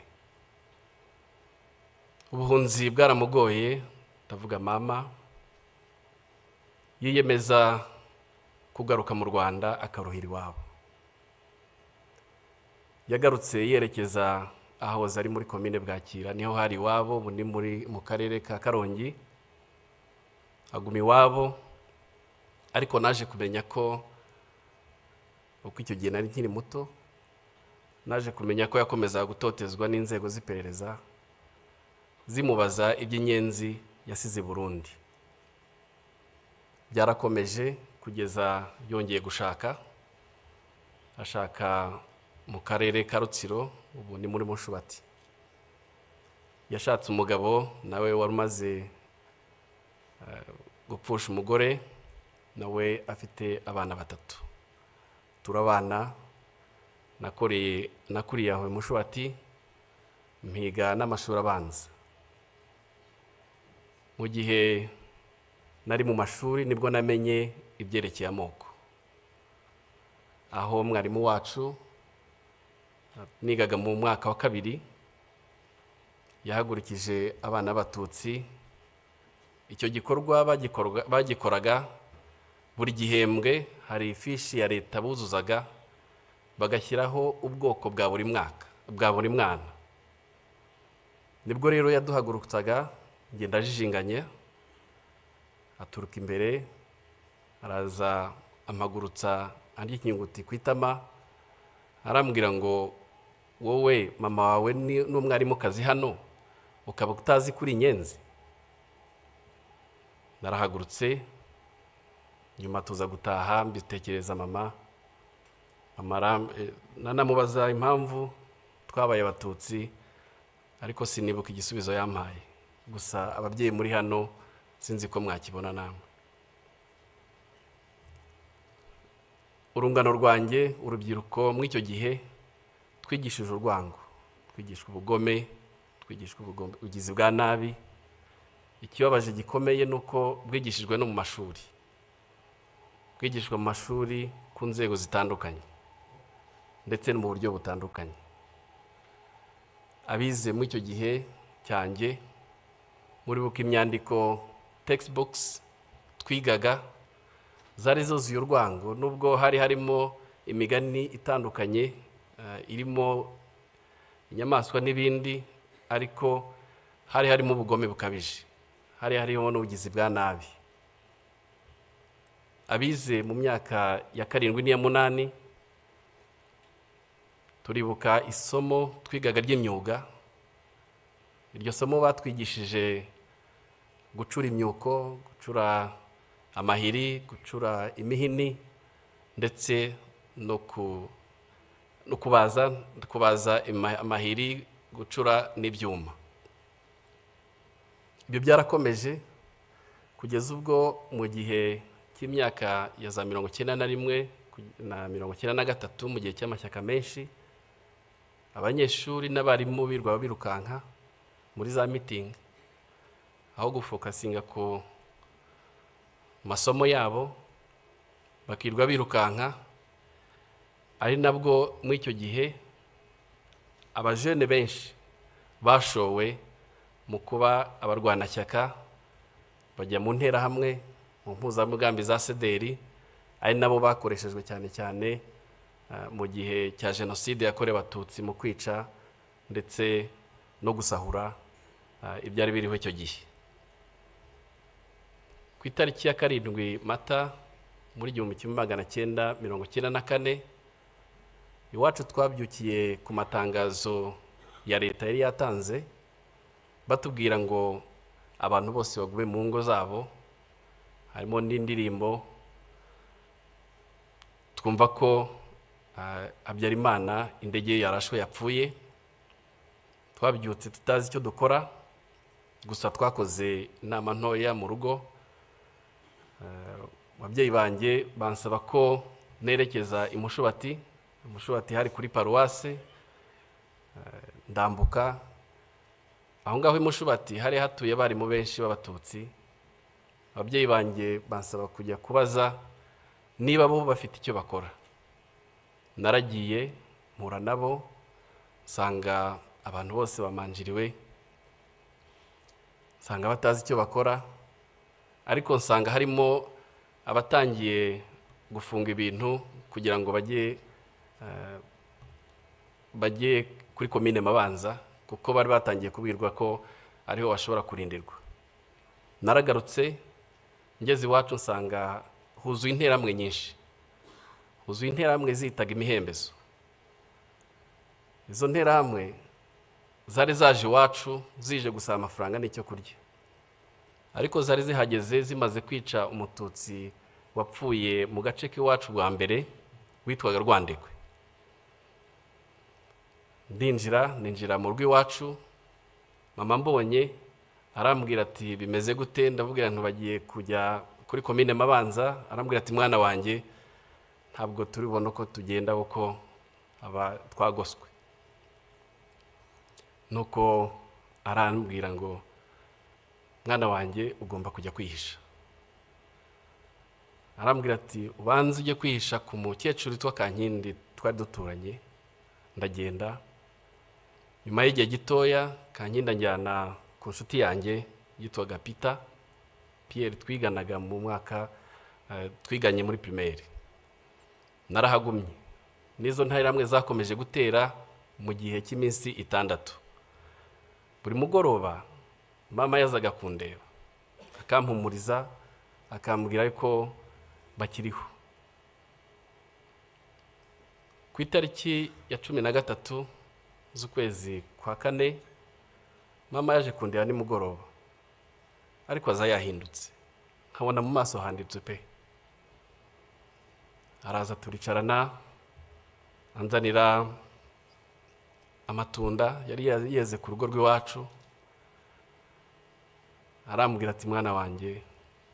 Ubuhunzi bwaramugoye, ndavuga mama yiyemeza kugaruka mu Rwanda akaruhira iwabo. Yagarutse yerekeza ahahoze ari muri komine Bwakira, niho hari iwabo, ubu ni mu karere ka Karongi. Aguma iwabo, ariko naje kumenya ko uko icyo gihe nari nkiri muto, naje kumenya ko yakomeza gutotezwa n'inzego z'iperereza zimubaza iby'inyenzi yasize Burundi. Byarakomeje kugeza yongeye gushaka ashaka mu karere ka Rutsiro, ubu ni muri Mushubati. Yashatse umugabo nawe wari umaze gupfusha umugore, nawe afite abana 3. Turabana, nakuriye aho Mushubati, mpiga n'amashuri abanza. Mu gihe nari mu mashuri nibwo namenye ibyerekeye amoko. Aho mwarimu wacu nigaga mu mwaka wa 2 yahagurikije abana b'Abatutsi. Icyo gikorwa bagikoraga buri gihembwe, hari ifishi ya leta buzuzaga bagashyiraho ubwoko bwa buri mwaka, bwa buri mwana. Nibwo rero yaduhagurutsaga, ngenda jijinganye, aturuka imbere, araza amagurutsa andi ikinyuguti kwitama, arambwira ngo wowe mama wawe n'umwarimu kazi hano ukaba utazi kuri Inyenzi. Narahagurutse, nyuma tuza gutaha, mbitekereza mama nanamubaza impamvu twabaye Abatutsi, ariko sinibuka igisubizo yampaye. Gusa ababyeyi muri hano sinzi ko mwakibona namwe. Urungano rwanjye, urubyiruko muri icyo gihe twigishije urwango, twigishwa ubugome, twigishwa ubugizi bwa nabi. Ikibabaje gikomeye nuko bwigishijwe no mu mashuri, bwigishwa mu mashuri ku nzego zitandukanye ndetse no mu buryo butandukanye. Abize muri icyo gihe cyanjye, muri buka imyandiko textbooks twigaga zari zuzuye urwango, nubwo hari harimo imigani itandukanye, irimo inyamaswa n'ibindi, ariko hari harimo ubugome bukabije, hari harimo n'ubugizi bwa nabi. Abize mu myaka ya 7 n'iya 8 turibuka isomo twigaga ry'imyuga. Iryo somo batwigishije gucura imyuko, gucura amahiri, gucura imihini, ndetse no kubaza amahiri, gucura n'ibyuma. Ibyo byarakomeje kugeza ubwo mu gihe cy'imyaka ya za 91 na 93, mu gihe cy'amashyaka menshi, abanyeshuri n'abarimu birwa birukanka muri za meeting, aho gufokasinga ku masomo yabo bakirwa birukanka. Ari nabwo muri icyo gihe abajene benshi bashowe mu kuba abarwanashyaka, bajya mu ntera hamwe, mu mpuzamugambi za sederi, ari nabo bakoreshejwe cyane cyane mu gihe cya Genocide yakorewe Abatutsi, mu kwica ndetse no gusahura ibyari biriho icyo gihe. Ku itariki ya 7 Mata muri 1994, iwacu twabyukiye ku matangazo ya leta yari yatanze batubwira ngo abantu bose bagume mu ngo zabo. Harimo n'indirimbo twumva ko Habyarimana indege yarashwe yapfuye. Twabyutse tutazi icyo dukora, gusa twakoze inama ntoya mu rugo. Ababyeyi banjye bansaba ko nerekeza i Mushubati. Mushubati hari kuri paruwase. Ndambuka aho ngaho i Mushubati hari hatuye abarimu benshi b'Abatutsi. Ababyeyi banjye bansaba kujya kubaza niba bo bafite icyo bakora. Naragiye mpura nabo, nsanga abantu bose bamanjiriwe, nsanga batazi icyo bakora, ariko nsanga harimo abatangiye gufunga ibintu kugira ngo bajye kuri komine Mabanza, kuko bari batangiye kubwirwa ko ariho bashobora kurindirwa. Naragarutse ngeze iwacu nsanga huzuye interamwe nyinshi, huzuye interamwe zitaga imihembezo. Izo nterahamwe zari zaje iwacu zije gusaba amafaranga n'icyo kurya, ariko zari zihageze zimaze kwica umututsi wapfuye mu gace k'iwacu bwa mbere witwaga Rwandekwe. ninjira mu rugo iwacu. Mama mbonye arambwira ati bimeze gute, ndabubwira ntubagiye kujya kuri komine Mabanza. Arambwira ati mwana wanjye ntabwo turibona ko tugenda kuko aba twagoswe. Nuko arambwira ngo mwana wanjye ugomba kujya kwihisha. Arambwira ati ubanze ujye kwihisha ku mukecuru witwa Kankindi twari duturanye. Ndagenda. Nyuma y'igihe gitoya Kankindi anjyana ku nshuti yanjye yitwaga Pierre twiganaga mu mwaka twiganye muri primaire. Narahagumye. Nizo ntariramwe zakomeje gutera mu gihe cy'iminsi 6. Buri mugoroba mama yazaga kundeba akampumuriza akambwira ko bakiriho. Ku itariki ya 13 z'ukwezi kwa 4 mama yaje kundeba nimugoroba, ariko aza yahindutse, nkabona mu maso handitse pe. Araza turicarana anzanira amatunda yari yeze ku rugo rw'iwacu. Arambwira ati mwana wanjye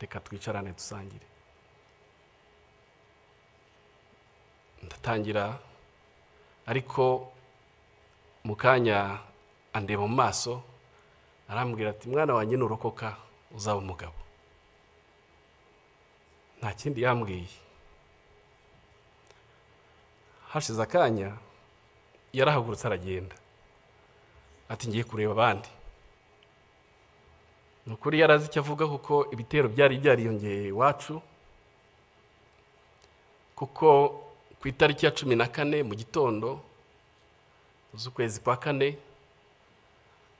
reka twicarane dusangire. Ndatangira, ariko mukanya andeba mu maso arambwira ati mwana wanjye nurokoka uzaba umugabo. Nta kindi yambwiye. Hashize akanya yarahagurutse aragenda ati ngiye kureba abandi. Nukuri yarazi icyo avuga kuko ibitero byari byariyongeye iwacu, kuko ku itariki ya 14 mu gitondo z'ukwezi kwa 4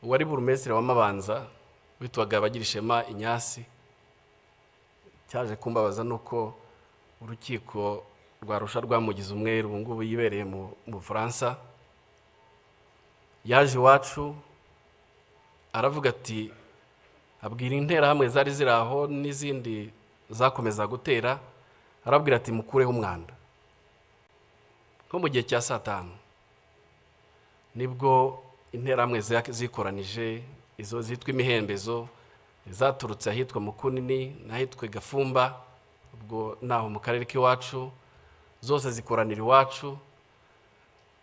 uwari burumestre wa Mabanza witwaga Bagirishema Inyasi cyaje kumbabaza nuko urukiko rwarusha rwamugize umweru ngubu yibereye mu Faransa. Yaje iwacu aravuga ati abwira interahamwe zari ziraho n'izindi zakomeza gutera, arabwira ati mukureho umwanda. Nko mu gihe cya 5 nibwo interahamwe zikoranije, izo zitwa imihembezo zaturutse ahitwa Mukunini n'ahitwa Gafumba, ubwo naho mu karere k'iwacu, zose zikoranira iwacu.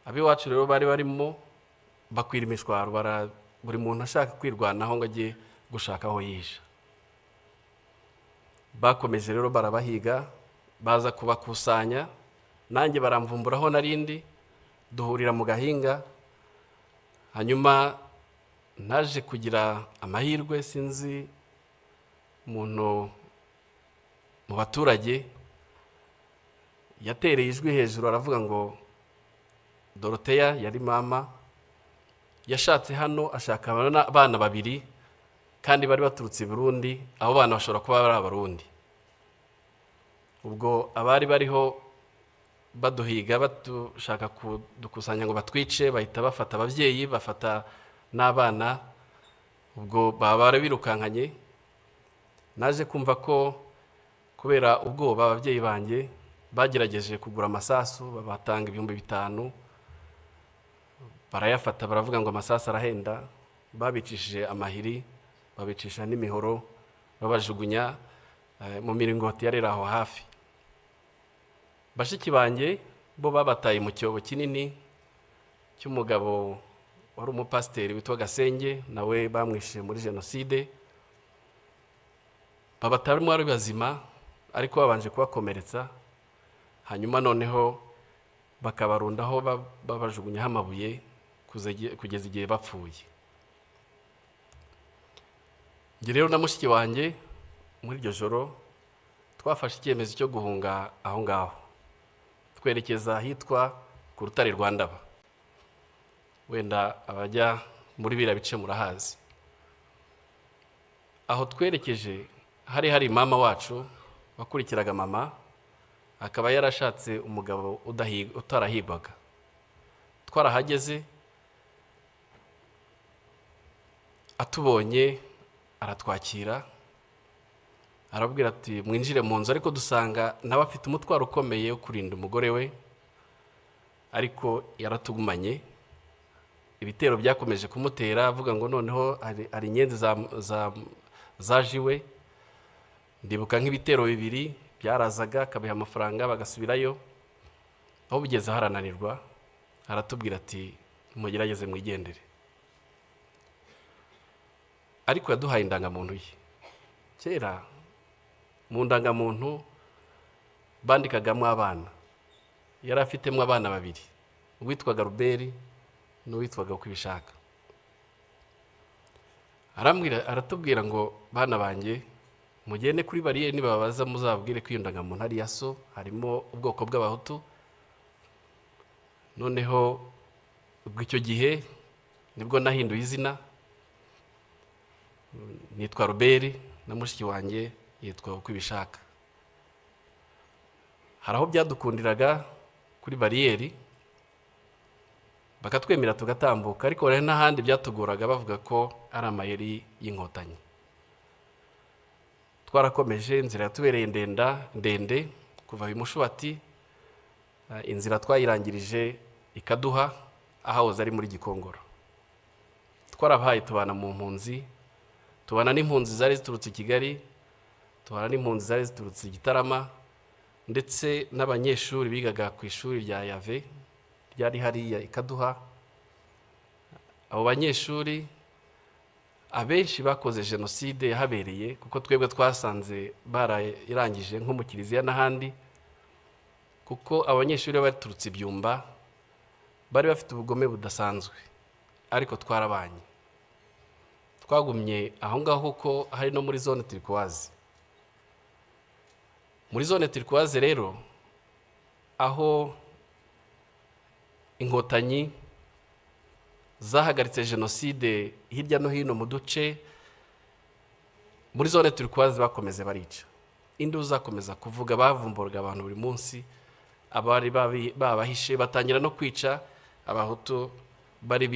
Abiwacu rero bari barimo bakwira imishwaro, buri muntu ashaka kwirwanaho ngo ajye gushaka aho yisha. Bakomeje rero barabahiga, baza kubakusanya, nanjye baramvumburaho narindi, duhurira mu gahinga. Hanyuma naje kugira amahirwe, sinzi umuntu mu baturage yatereye ijwi hejuru aravuga ngo Dorothea yari mama yashatse hano ashaka abana 2 kandi bari baturutse i Burundi. Abo bana bashobora kuba ari abarundi. Ubwo abari bariho baduhiga batushaka kudukusanya ngo batwice, bahita bafata abavyeyi, bafata n'abana. Ubwo baba birukankanye. Naje kumva ko kubera ubwoba abavyeyi banjye bagerageje kugura amasasu, babatanga 5,000. Barayafata baravuga ngo amasasu arahenda. Babicishije amahiri, babicisha n'imihoro, babajugunya mu miringoti yari aho hafi. Bashiki banjye bo babataye mu cyobo kinini cy'umugabo wari umupasiteri witwa Gasenge, nawe bamwishe muri Genocide. Babatarimo ari bazima, ariko babanje kubakomeretsa. Hanyuma noneho bakabarundaho babajugunyaho amabuye kugeza igihe bapfuye. Nge rero na mushiki wanjye muri iryo joro twafashe icyemezo cyo guhunga aho ngaho, twerekeza ahitwa ku rutare rwa Ndaba. Wenda abajya muri bira bice murahazi. Aho twerekeje hari mama wacu wakurikiraga mama, akaba yarashatse umugabo utarahigwaga. Twarahageze, atubonye aratwakira, arabwira ati mwinjire mu nzu, ariko dusanga nawe afite umutwaro ukomeye wo kurinda umugore we, ariko yaratugumanye. ibitero byakomeje kumutera avuga ngo noneho hari inyenzi zajiwe. Ndibuka nk'ibitero bibiri byarazaga akabiha amafaranga bagasubirayo, aho bigeze harananirwa aratubwira ati mugerageze mwigendere. Ariko yaduhaye indangamuntu ye. Kera mu ndangamuntu bandikagamo abana, yari afitemo abana babiri, uwitwaga Ruberi n'uwitwaga Kwibishaka. Aratubwira ngo bana banjye mugende kuri bariyeri nibabaza muzabwire ko iyo ndangamuntu ari yaso, harimo ubwoko bw'abahutu. Noneho ubwo icyo gihe nibwo nahinduye izina, nitwa Ruberi na mushiki wanjye yitwa Kwibishaka. Hari aho byadukundiraga kuri bariyeri bakatwemera tugatambuka, ariko hari n'ahandi byatuguraga bavuga ko ari amayeri y'inkotanyi. Twarakomeje, inzira yatubereye ndende kuva Mushubati, inzira twayirangirije ikaduha ahahoze ari muri Gikongoro. Twarabaye tubana mu mpunzi, tubana n'impunzi zari ziturutse i Kigali, tubana n'impunzi zari ziturutse i Gitarama, ndetse n'abanyeshuri bigaga ku ishuri rya Yave ryari hariya ikaduha. Abo banyeshuri abenshi bakoze Genocide yahabereye, kuko twebwe twasanze barayirangije nko mu Kiliziya n'ahandi, kuko abanyeshuri baturutse Ibyumba bari bafite ubugome budasanzwe, ariko twarabanye. Twagumye aho ngaho kuko hari no muri zone turquoise. Muri zone turquoise rero aho inkotanyi zahagaritse Genocide hirya no hino mu duce, muri zone turquoise bakomeze barica. Induru zakomeza kuvuga, bavumburaga abantu buri munsi, abari babahishe batangira no kwica abahutu bari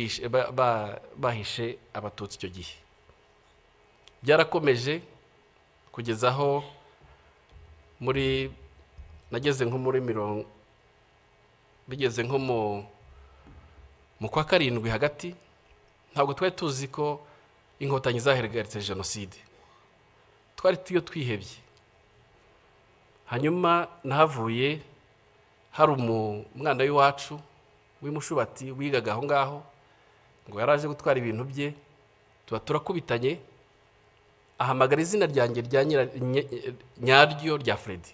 bahishe abatutsi icyo gihe. Byarakomeje kugeza aho nageze nko muri bigeze nko mu kwa karindwi hagati, ntabwo twari tuzi ko inkotanyi zahagaritse Genocide, twari twihebye. Hanyuma nahavuye hari umwana w'iwacu w'Imushubati wigaga aho ngaho, ngo yaraje gutwara ibintu bye, turakubitanye, ahamagara izina ryanjye nyaryo rya Freddy.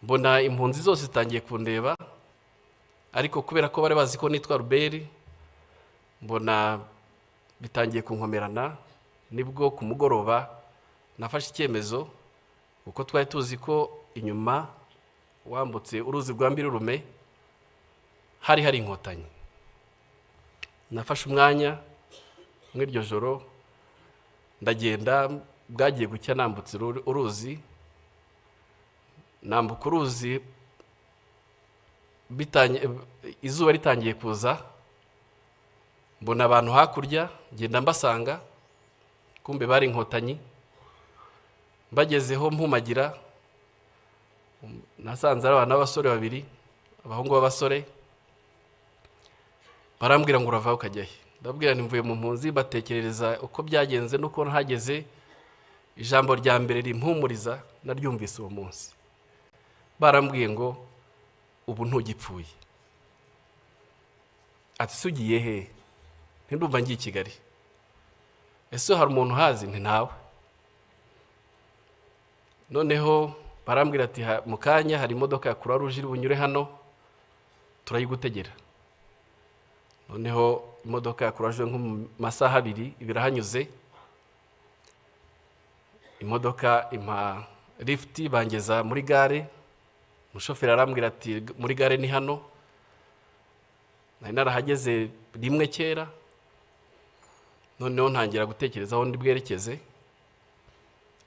Mbona impunzi zose zitangiye kundeba, ariko kubera ko bari bazi ko nitwa Ruberi, mbona bitangiye kunkomerana. Nibwo ku mugoroba nafashe icyemezo, kuko twari tuzi ko inyuma wambutse uruzi rwa Mbirurume hari inkotanyi. Nafashe umwanya mw'iryo joro ndagenda, bwagiye gucya nambutse uruzi, nambuka uruzi izuba ritangiye kuza, mbona abantu hakurya, ngenda mbasanga, kumbe bari inkotanyi. Bagezeho mpumagira, nasanze ari abana b'abasore babiri, abahungu b'abasore. Barambwira ngo urava ukajya he? Ndabwira nimvuye mu mpunzi. Batekerereza uko byagenze nuko nahageze. Ijambo rya mbere rimpumuriza naryumvise uwo munsi. Barambwiye ngo ubu ntugipfuye. Ati sugiye he? Ndumva ngiye i Kigali. Ese hari umuntu hazi? Nti ntawe. Noneho barambwira ati mu kanya hari imodoka ya Croix Rouge iri bunyure hano, turayigutegera. Noneho imodoka ya Croix Rouge nko mu masaha 2 ibirahanyuze, imodoka impa lift bangeza muri gare. Umushoferi arambwira ati muri gare ni hano. Nari narahageze rimwe kera. Noneho ntangira gutekereza aho ndi bwerekeze.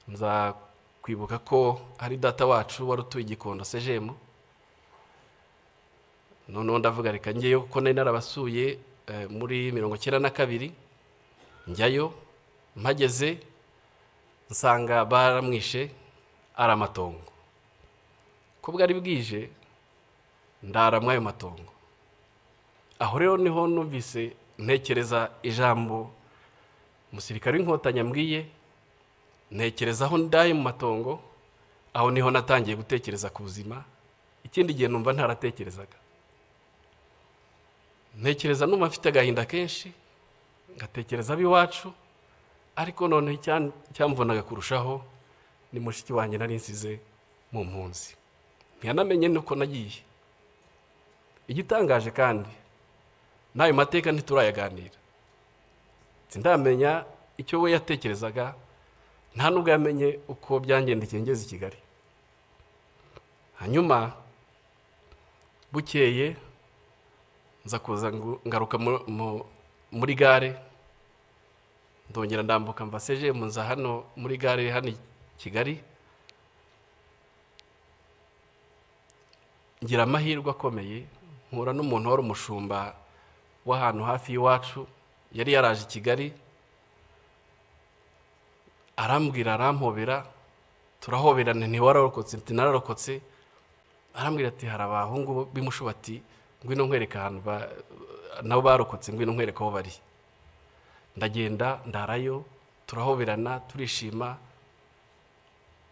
Nza kwibuka ko hari data wacu wari utuye Gikondo CGM. Noneho ndavuga reka ngeyo kuko nari narabasuye muri 92 njyayo. Mpageze nsanga baramwishe ari amatongo. Ko bwari bwije ndara mwayo matongo. aho rero niho numvise ntekereza ijambo umusirikare w'inkotanyi ambwiye, ntekereza aho ndaye mu matongo, aho niho natangiye gutekereza ku buzima. Ikindi gihe numva ntaratekerezaga, ntekereza numva mfite agahinda kenshi, ngatekereza ab'iwacu, ariko none icyamvunaga kurushaho ni mushiki wanjye nari nsize mu mpunzi. Ntiyanamenye nuko nagiye. Igitangaje kandi n'ayo mateka ntiturayaganira, sindamenya icyo we yatekerezaga, nta nubwo yamenye uko byangendekeye ngeze i Kigali. Hanyuma bukeye nza kuza ngaruka muri gare, ndongera ndambuka mva seje munza hano muri gare hano i Kigali. Ngira amahirwe akomeye, mpura n'umuntu wari umushumba w'ahantu hafi y'iwacu, yari yaraje i Kigali, arambwira, arampobera, turahoberana, ntiwararokotse, nti nararokotse. Arambwira ati hari abahungu b'imushubati, ngwino nkwereka ahantu nabo barokotse, ngwino nkwereka aho bari. Ndagenda ndarayo, turahoberana, turishima.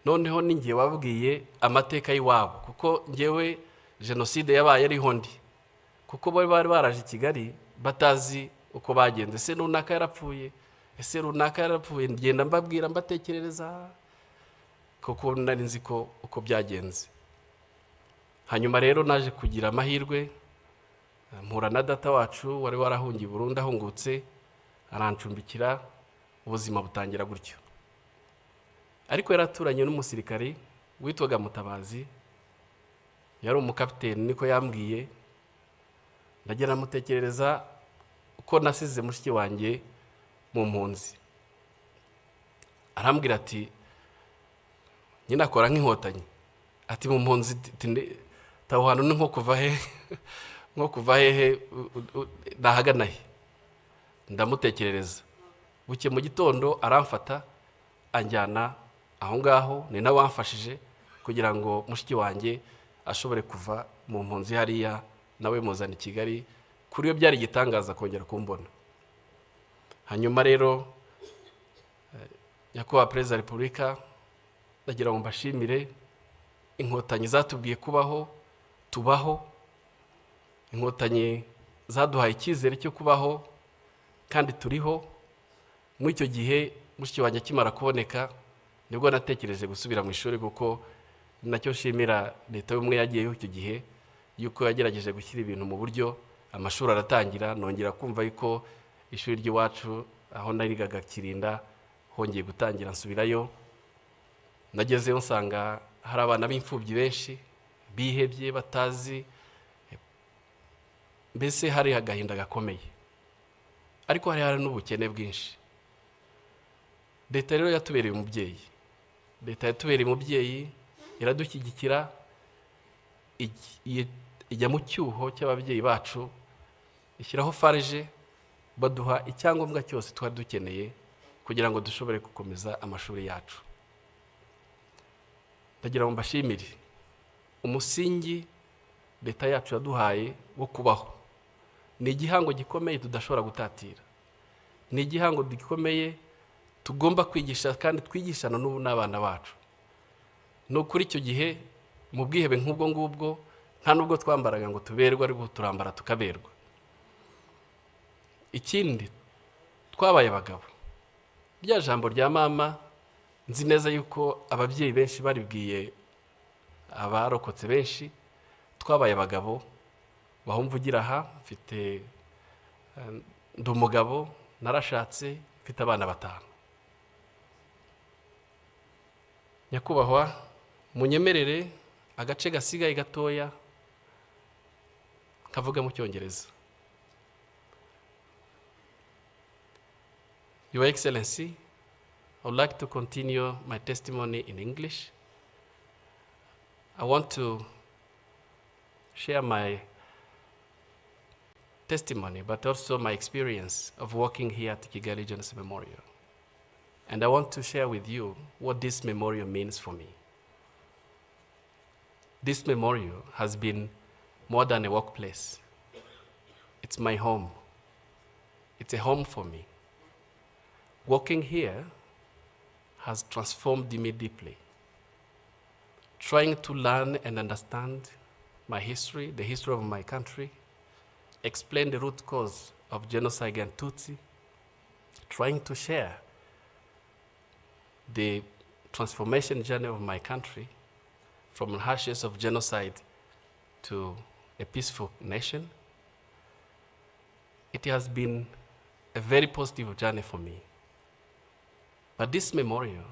Noneho ningiye wabwiye amateka y'iwabo, kuko ngewe Genocide yabaye ariho ndi, kuko bari baraje i Kigali batazi uko bagenze. Ese runaka yarapfuye, ese runaka yarapfuye, ngenda mbabwira, mbatekerereza, kuko nari nzi ko uko byagenze. Hanyuma rero naje kugira amahirwe, mpura na data wacu wari warahungiye Burundi, ahungutse arancumbikira, ubuzima butangira gutyo. Ariko yaraturanye n'umusirikari witwaga Mutabazi, yari umukapiteni, niko yambwiye. Ndagera mutekerereza uko nasize mushiki wanjye mu mpunzi. Arambwira ati nyina akora nk'inkotanyi, ati mu mpunzi taho hano ni nko kuva hehe nahagana he. Ndamutekerereza. Buke mu gitondo aramfata anjyana aho ngaho, ni nawe wamfashije kugira ngo mushiki wanjye ashobore kuva mu mpunzi hariya, nawe muzana i Kigali. Kuri yo byari igitangaza kongera kumbona. Hanyuma rero Nyakubahwa Perezida wa Repubulika, ndagira ngo mbashimire, inkotanyi zatubwiye kubaho, tubaho. Inkotanyi zaduhaye icyizere cyo kubaho, kandi turiho. Muri icyo gihe mushiki wanjye akimara kuboneka, nibwo natekereje gusubira mu ishuri, kuko nacyo nshimira leta y'ubumwe yagiyeho icyo gihe, yuko yagerageje gushyira ibintu mu buryo. Amashuri aratangira, nongera kumva yuko ishuri ry'iwacu aho narigaga Kirinda hongeye gutangira, nsubirayo. Nagezeyo nsanga hari abana b'imfubyi benshi bihebye, batazi, mbese hari agahinda gakomeye, ariko hari n'ubukene bwinshi. Leta rero yatubereye umubyeyi, leta yatubereye umubyeyi, iradushyigikira, ijya mu cyuho cy'ababyeyi bacu, ishyiraho farije, baduha icyangombwa cyose twari dukeneye kugira ngo dushobore gukomeza amashuri yacu. Ndagira ngo mbashimire umusingi leta yacu yaduhaye wo kubaho. Ni igihango gikomeye tudashobora gutatira, ni igihango gikomeye tugomba kwigisha, kandi twigishana n'ubu n'abana bacu. No kuri icyo gihe mu bwihebe nk'ubwo ngubwo, nta nubwo twambaraga ngo tuberwe, ariko turambara tukaberwa. Ikindi, twabaye abagabo. Rya jambo rya mama, nzi neza yuko ababyeyi benshi baribwiye abarokotse benshi, twabaye abagabo. Bahumvugira aha, mfite ndi umugabo, narashatse, mfite abana 5. Nyakubahwa, munyemerere agace gasigaye gatoya kavuga mu Cyongereza. Your Excellency, I would like to continue my testimony in English. I want to share my testimony, but also my experience of working here at the Kigali Genocide Memorial. And I want to share with you what this memorial means for me. This memorial has been more than a workplace. It's It's my home. It's a home for me. Working here has transformed me deeply. Trying to learn and understand my history, the history of my country, explain the root cause of genocide and Tutsi, trying to share the transformation journey of my country from the ashes of genocide to a peaceful nation. It has been a very positive journey for me. But this memorial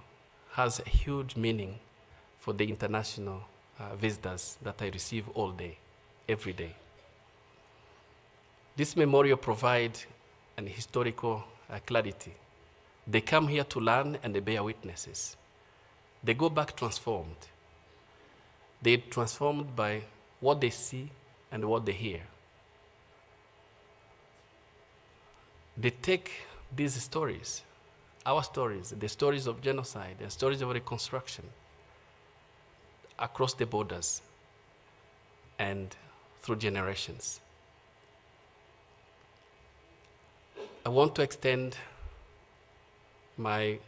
has a huge meaning for the international visitors that I receive all day, every day. This memorial provides an historical clarity. They come here to learn and they bear witnesses. They go back transformed. They're transformed by what they see and what they hear. They take these stories, our stories, the stories of genocide, the stories of reconstruction, across the borders and through generations. I want to extend my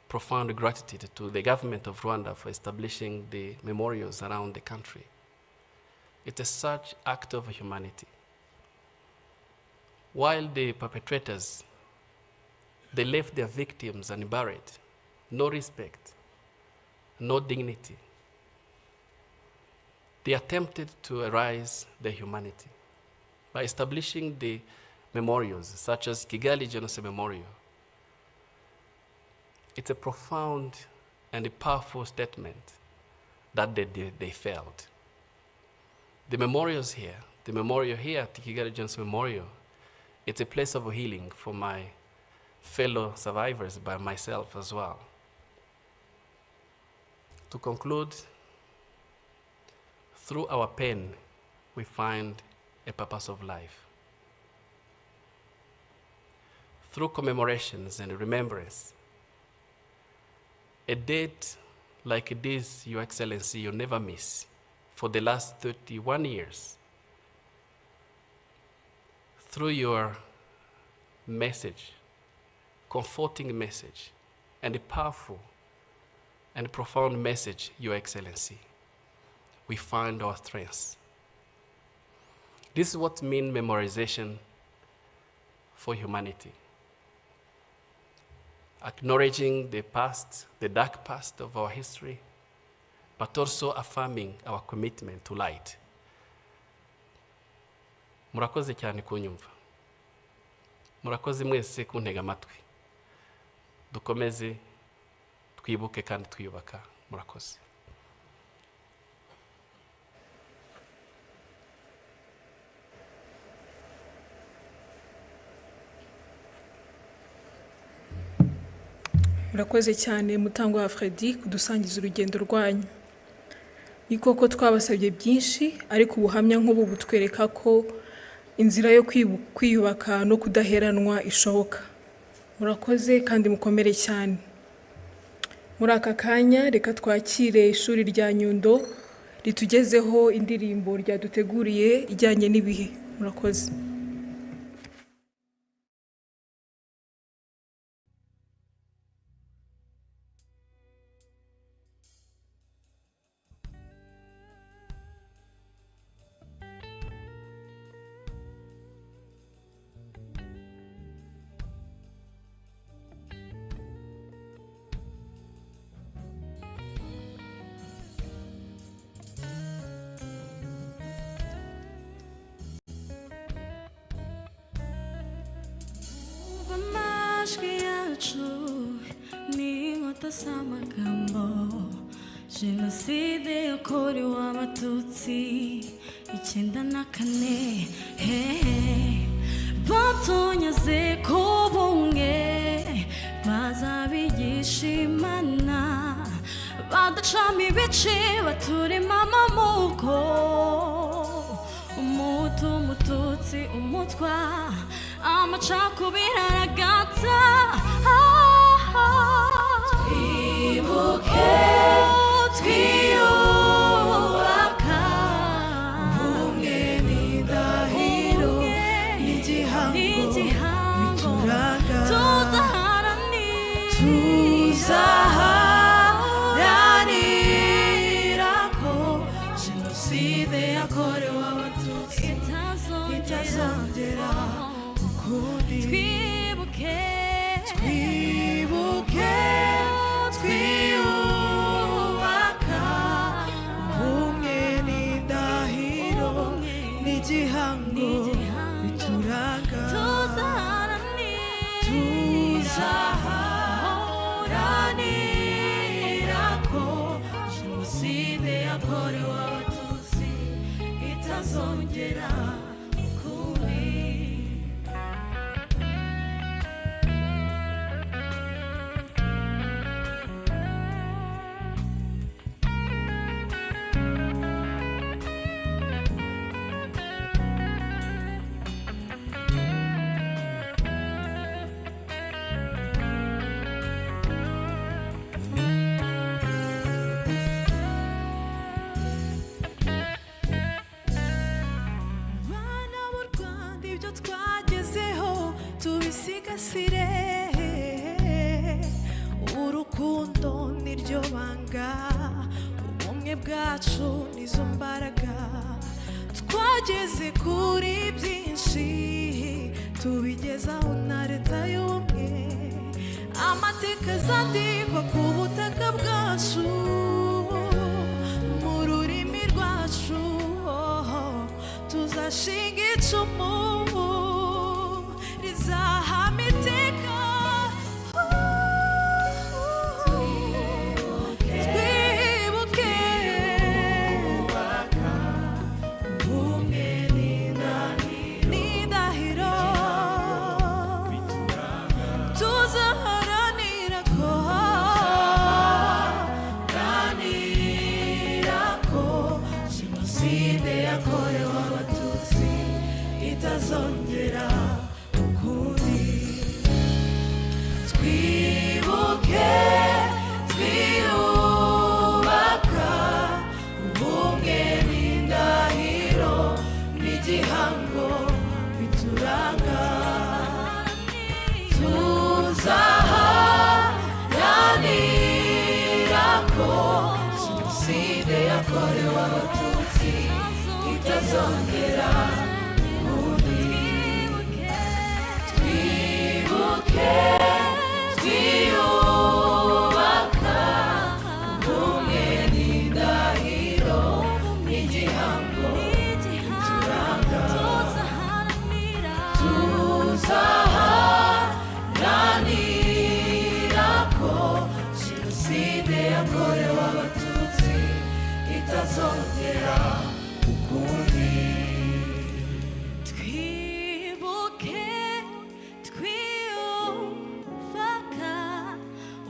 profound gratitude to the government of Rwanda for establishing the memorials around the country. It is such act of humanity. While the perpetrators, they left their victims unburied, no respect, no dignity. They attempted to erase their humanity by establishing the memorials, such as Kigali Genocide Memorial. It's a profound and a powerful statement that they failed. The memorials here, the memorial here at Kigali Genocide Memorial, it's a place of healing for my fellow survivors, by myself as well. To conclude, through our pain, we find a purpose of life. Through commemorations and remembrance, a date like this, Your Excellency, you'll never miss for the last 31 years. Through your message, comforting message, and a powerful and profound message, Your Excellency, we find our strengths. This is what means memorization for humanity. Acknowledging the past, the dark past of our history, but also affirming our commitment to light. Murakoze cyane kunyumva. Murakoze mwese kuntega amatwi. Dukomeze twibuke kandi twiyubaka. Murakoze. Murakoze cyane Mutangwa wa Freddy kudusangiza urugendo rwanyu. Ni koko twabasabye byinshi, ariko ubuhamya nk'ubu butwereka ko inzira yo kwiyubaka no kudaheranwa ishoboka. Murakoze kandi mukomere cyane. Muri aka kanya reka twakire ishuri rya Nyundo ritugezeho indirimbo ryaduteguriye ijyanye n'ibihe. Murakoze. Genocide yakorewe Abatutsi 1994 batonyaze ko bumwe bazabigisha Imana badacamo ibice baturema amamuko umutu umututsi umutwa amacakubiri aragata twibuke twiyubaka ubumwe n'indahiro tuzaharanira ko Genocide yakorewe Abatutsi itazongera ukundi. Twibuke, twibuke, twiyubaka, ubumwe n'indahiro n'igihango bituranga. Tuzaharanira ko Genocide yakorewe Abatutsi itazongera ukundi. Bana b'u Rwanda, ibyo twagezeho tubisigasire, urukundo niryo banga, ubumwe bwacu nizo mbaraga. Twageze kuri byinshi tubigezaho na leta y'ubumwe, amateka azandikwa ku butaka bwacu, mu rurimi rwacu tuzashinga icumu rizahama iteka. Twibuke, ubumwe n'indahiro tuzaharanira ko Genocide yakorewe Abatutsi itazongera ukundi. Twibuke, twiyubaka, ubumwe n'indahiro n'igihango bituranga. Tuzaharanira ko Genocide yakorewe Abatutsi itazongera ukundi. Twibuke, twiyubaka, ubumwe n'indahiro n'igihango bituranga. Tuzaharanira ko Genocide yakorewe Abatutsi itazongera ukundi. Twibuke, twiyubaka,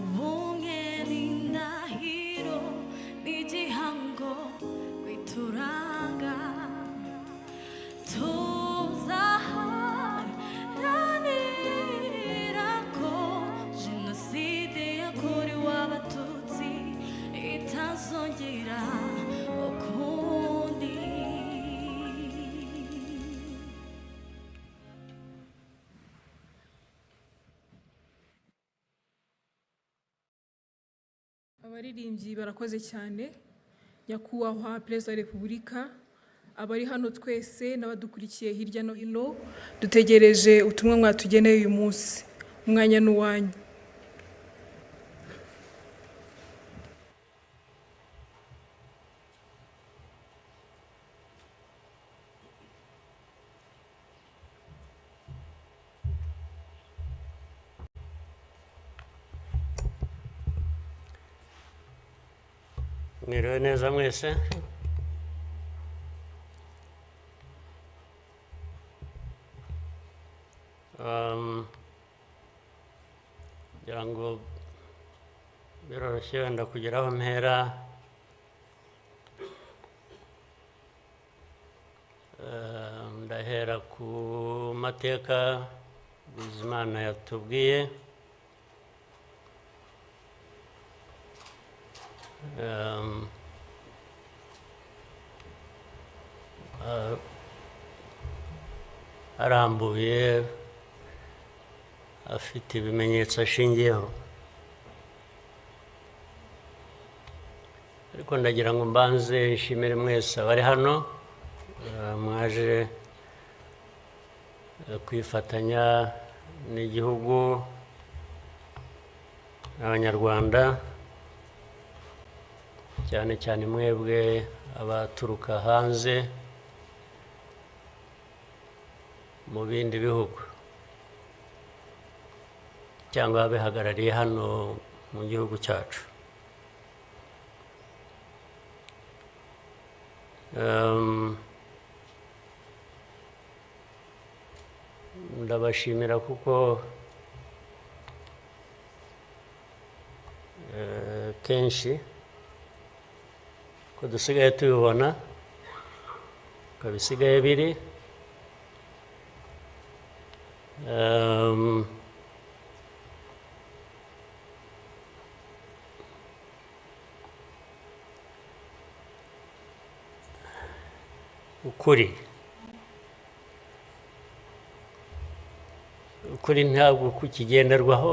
ubumwe n'indahiro n'igihango bituranga. Tuzaharanira ko Genocide yakorewe Abatutsi itazongera ukundi. Abaririmbyi barakoze cyane. Nyakubahwa Perezida wa Repubulika, abari hano twese n'abadukurikiye hirya no hino, dutegereje ubutumwa mwatugeneye uyu munsi. Umwanya n'uwanyu. Mwiriwe neza mwese. Ngira ngo biroroshye wenda kugira aho mpera. Ndahera ku mateka Bizimana yatubwiye. Arambuye afite ibimenyetso ashingiyeho. ariko ndagira ngo mbanze nshimire mwese abari hano mwaje kwifatanya n'igihugu n'abanyarwanda cyane cyane mwebwe abaturuka hanze mu bindi bihugu cyangwa abihagarariye hano mu gihugu cyacu. Ndabashimira kuko kenshi ko dusigaye tubibona ko bisigaye biri ukuri ntabwo kukigenderwaho,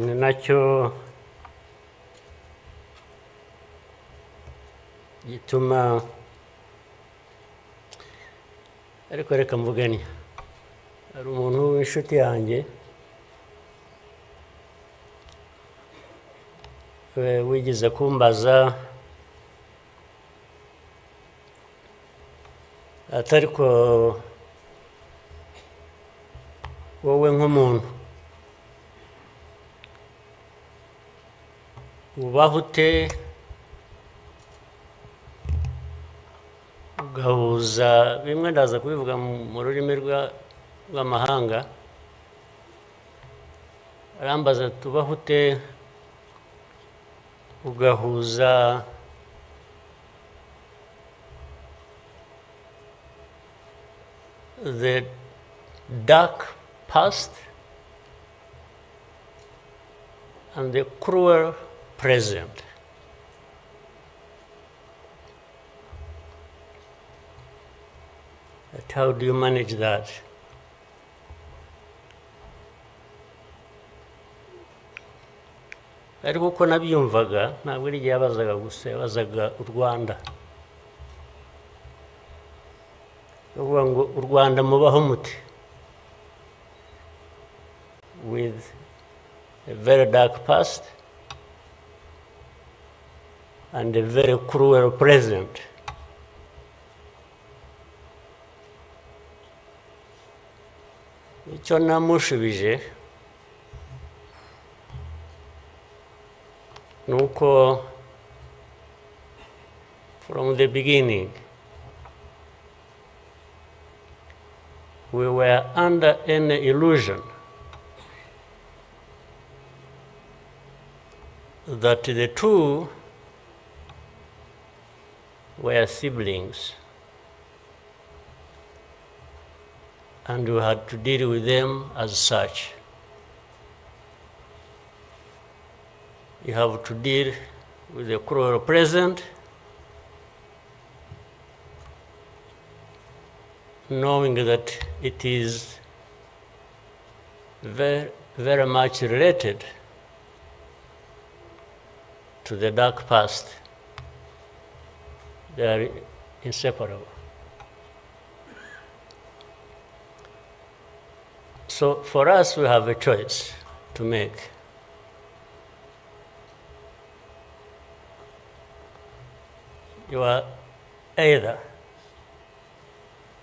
ni nacyo gituma, ariko reka mvugane, hari umuntu w'inshuti yanjye wigeze kumbaza ati ariko wowe nk'umuntu ubaho ute ugahuza bimwe, ndaza kubivuga mu rurimi rw'amahanga, arambaza ati ubaho ute ugahuza the dark past and the cruel present. But how do you manage that? Ariko uko nabyumvaga ntabwo ari igihe yabazaga gusa, yabazaga u Rwanda, uvuga ngo u Rwanda mubaho muti, with a very dark past and a very cruel present. Icyo namushubije nuko from the beginning we were under an illusion that the two were siblings and we had to deal with them as such. You have to deal with the cruel present, knowing that it is very, very much related to the dark past. They are inseparable. So for us, we have a choice to make. You are either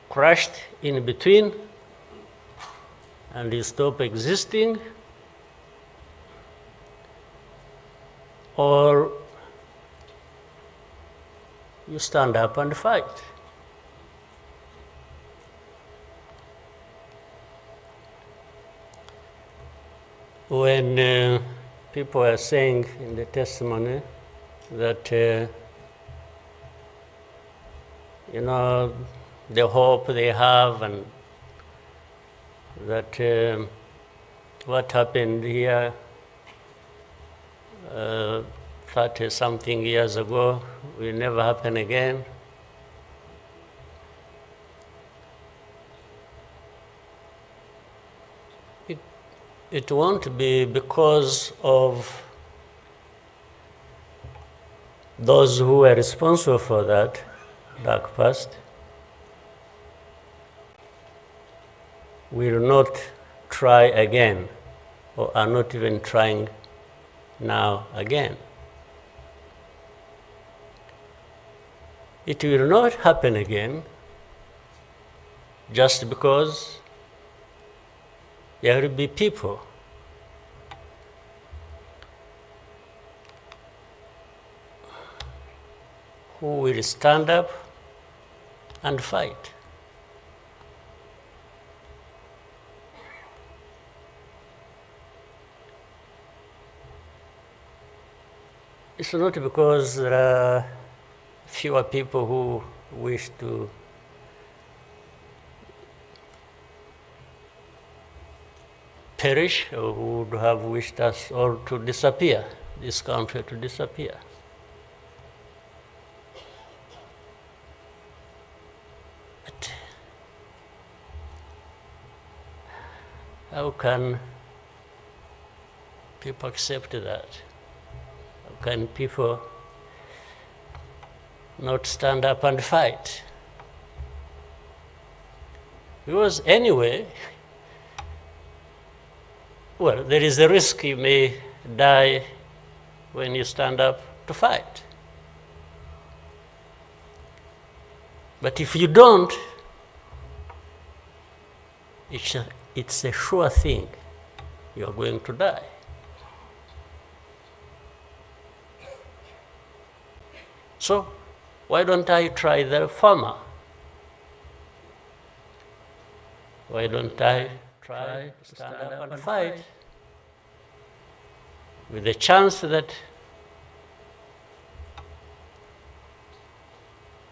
crushed in between and you stop existing, or you stand up and fight. When people are saying in the testimony that you know, the hope they have, and that what happened here 30-something years ago will never happen again. it won't be because of those who were responsible for that dark past. Will not try again, or are not even trying now again. It will not happen again just because there will be people who will stand up and fight. It's not because there are fewer people who wish to perish or who would have wished us all to disappear, this country to disappear. But how can people accept that? How can people not stand up and fight? Because anyway, well, there is a risk you may die when you stand up to fight. But if you don't, it's a sure thing you are going to die. So, why don't I try the former? Why don't I try to stand up and fight with the chance that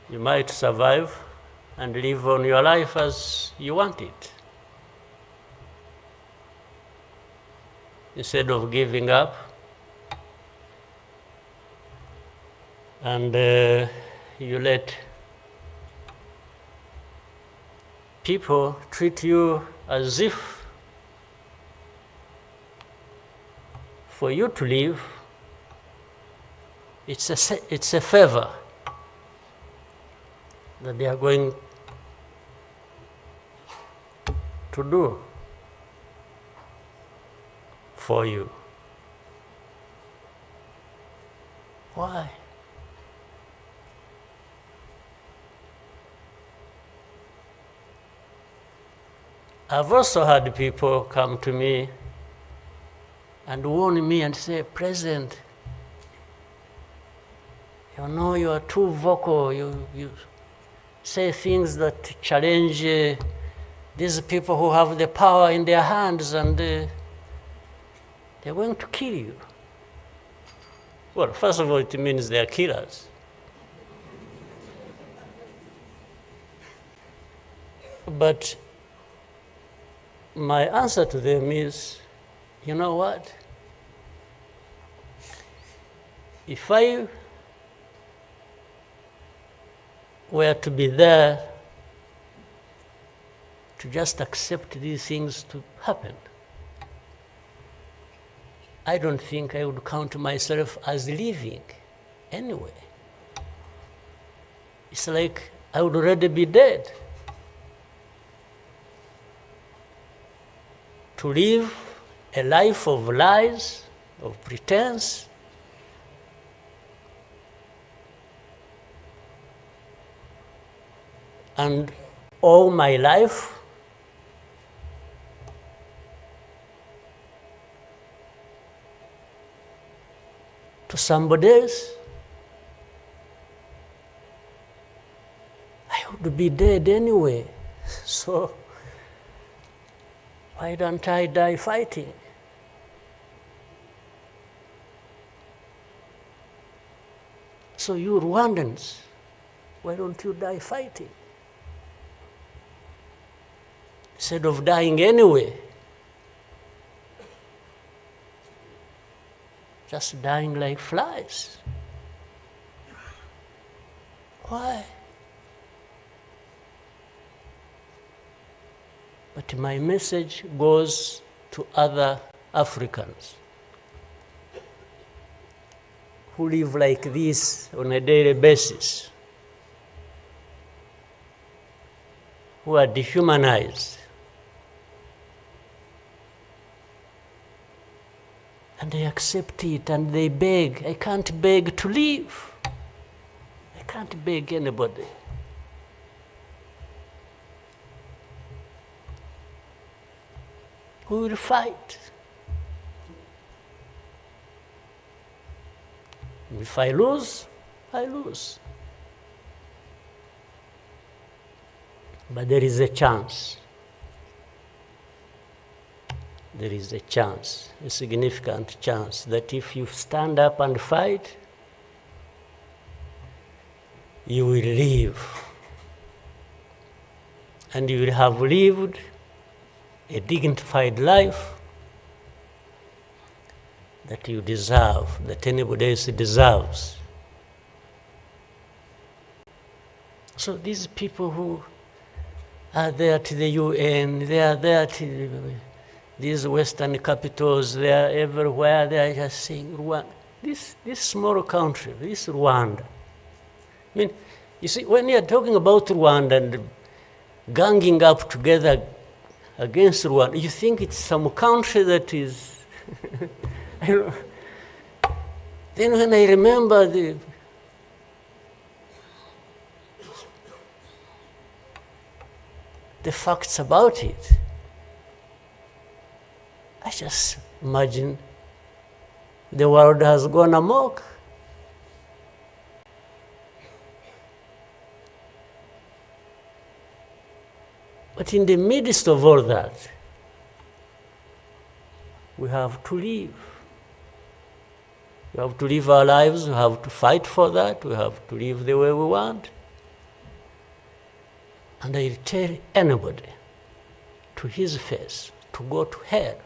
you might survive and live on your life as you want it, instead of giving up and you let people treat you as if for you to live, it's a favor that they are going to do for you. Why? I've also had people come to me and warn me and say, President, you know you are too vocal, you say things that challenge these people who have the power in their hands, and they're going to kill you. Well, first of all, it means they're killers. But my answer to them is, you know what? If I were to be there to just accept these things to happen, I don't think I would count myself as living anyway. It's like I would already be dead. To live a life of lies, of pretense, and all my life to somebody else, I would be dead anyway. So why don't I die fighting? So you Rwandans, why don't you die fighting? Instead of dying anyway, just dying like flies. Why? But my message goes to other Africans who live like this on a daily basis, who are dehumanized. And they accept it and they beg. I can't beg to live. I can't beg anybody. We will fight. If I lose, I lose. But there is a chance. There is a chance, a significant chance, that if you stand up and fight, you will live. And you will have lived a dignified life that you deserve, that anybody else deserves. So these people who are there to the UN, they are there to these Western capitals, they are everywhere, they are just saying, Rwanda. This small country, this Rwanda. I mean, you see, when you are talking about Rwanda and ganging up together against Rwanda, you think it's some country that is, I don't know. Then when I remember the facts about it, I just imagine the world has gone amok. But in the midst of all that, we have to live. We have to live our lives, we have to fight for that, we have to live the way we want. And I tell anybody to his face to go to hell.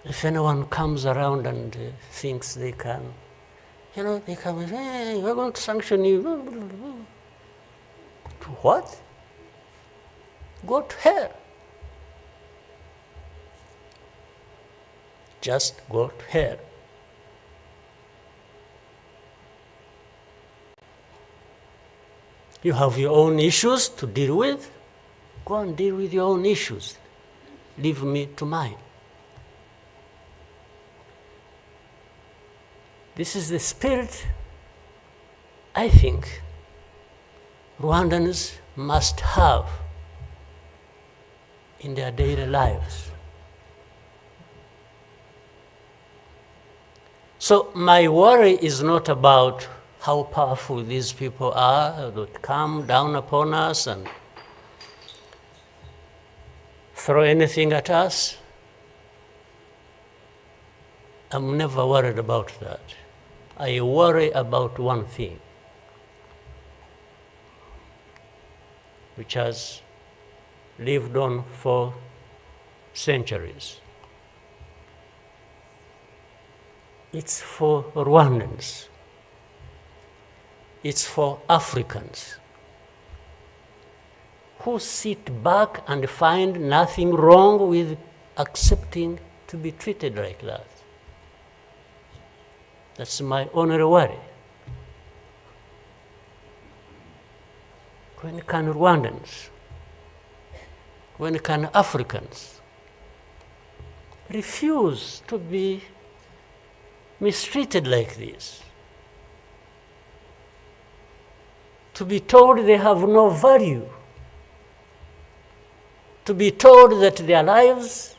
If anyone comes around and thinks they can, they come and say, hey, we're going to sanction you. To what? Go to hell. Just go to hell. You have your own issues to deal with. Go and deal with your own issues. Leave me to mine. This is the spirit, I think, Rwandans must have in their daily lives. So my worry is not about how powerful these people are that come down upon us and throw anything at us. I'm never worried about that. I worry about one thing, which has lived on for centuries. It's for Rwandans. It's for Africans who sit back and find nothing wrong with accepting to be treated like that. That's my only worry. When can Rwandans, when can Africans refuse to be mistreated like this? To be told they have no value, to be told that their lives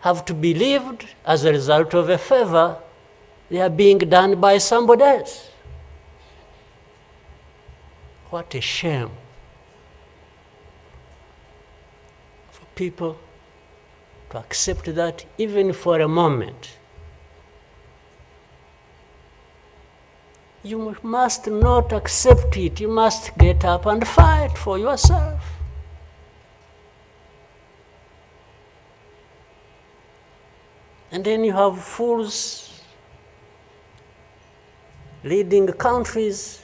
have to be lived as a result of a favor they are being done by somebody else. What a shame for people to accept that even for a moment. You must not accept it. You must get up and fight for yourself. And then you have fools leading countries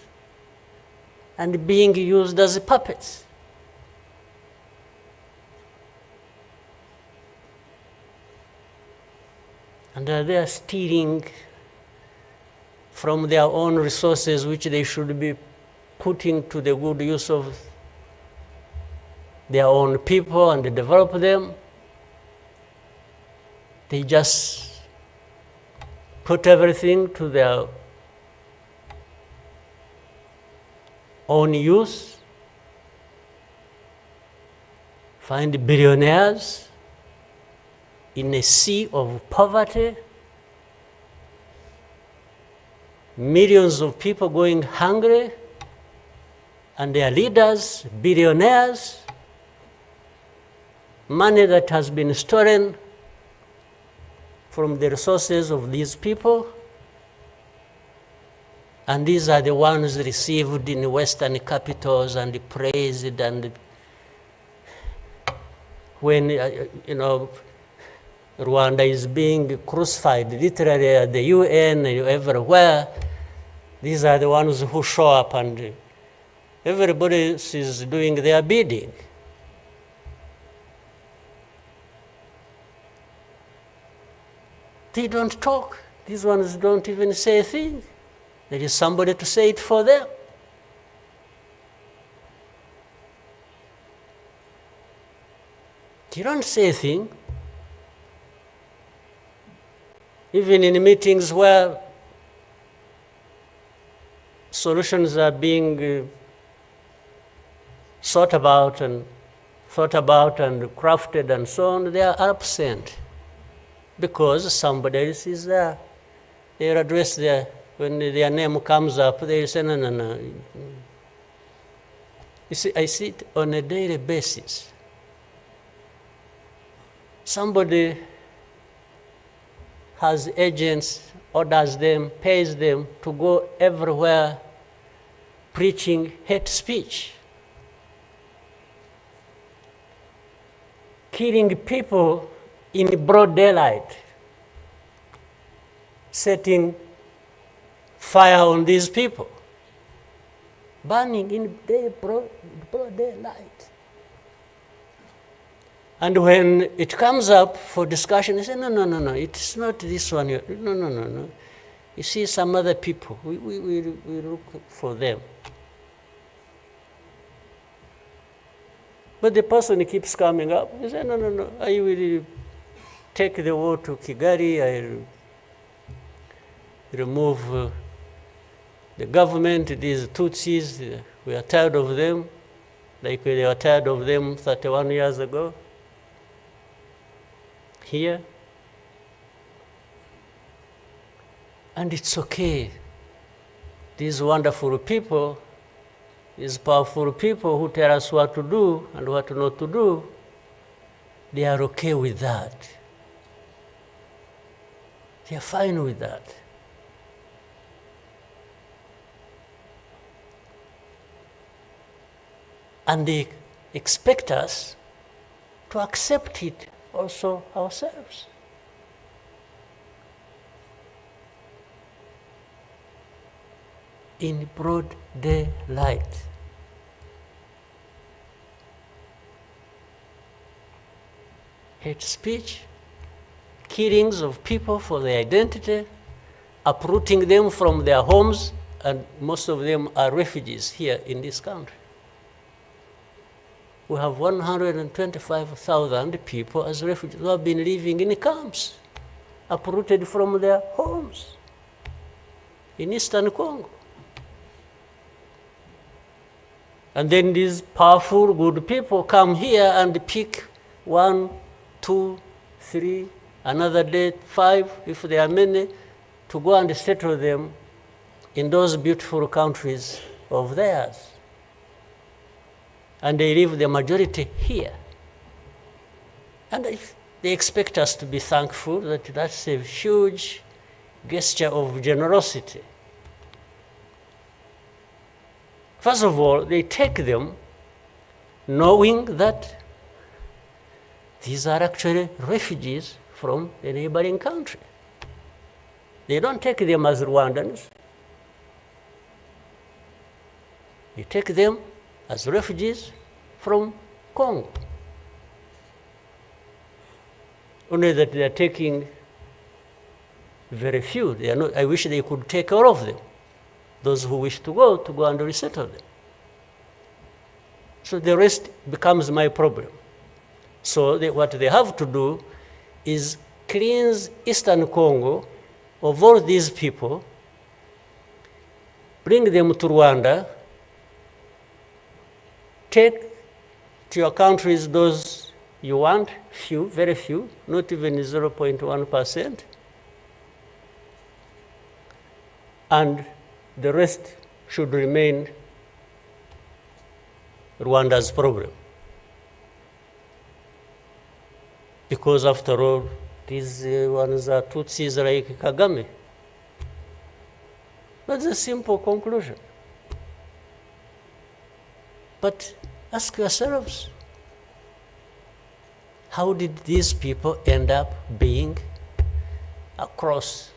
and being used as puppets. And they are stealing from their own resources, which they should be putting to the good use of their own people and develop them. They just put everything to their own use, find billionaires in a sea of poverty, millions of people going hungry, and their leaders, billionaires, money that has been stolen from the resources of these people, and these are the ones received in Western capitals and praised, and when, Rwanda is being crucified literally at the UN and everywhere, these are the ones who show up and everybody is doing their bidding. They don't talk. These ones don't even say a thing. There is somebody to say it for them. You don't say a thing. Even in meetings where solutions are being thought about and crafted and so on, they are absent because somebody else is there. They are addressed there. When their name comes up, they say, no. You see, I see it on a daily basis. Somebody has agents, orders them, pays them to go everywhere preaching hate speech, killing people in broad daylight, setting fire on these people, burning in broad daylight. And when it comes up for discussion, they say, no, it's not this one. No. You see some other people, we look for them. But the person keeps coming up. He says, no, I will take the war to Kigali, I remove the government, these Tutsis, we are tired of them, like they were tired of them 31 years ago. Here. And it's okay. These wonderful people, these powerful people who tell us what to do and what not to do, they are okay with that. They are fine with that. And they expect us to accept it also ourselves. In broad daylight. Hate speech, killings of people for their identity, uprooting them from their homes, and most of them are refugees here in this country. We have 125,000 people as refugees who have been living in camps, uprooted from their homes in Eastern Congo. And then these powerful, good people come here and pick 1, 2, 3, another day 5, if there are many, to go and settle them in those beautiful countries of theirs. And they leave the majority here. And they expect us to be thankful that that's a huge gesture of generosity. First of all, they take them knowing that these are actually refugees from a neighboring country. They don't take them as Rwandans. They take them as refugees from Congo. Only that they are taking very few. They are not, I wish they could take all of them. Those who wish to go and resettle them. So the rest becomes my problem. So what they have to do is cleanse Eastern Congo of all these people, bring them to Rwanda, take to your countries those you want, few, very few, not even 0.1%, and the rest should remain Rwanda's problem. Because after all, these ones are Tutsis like Kagame. That's a simple conclusion. But ask yourselves, how did these people end up being across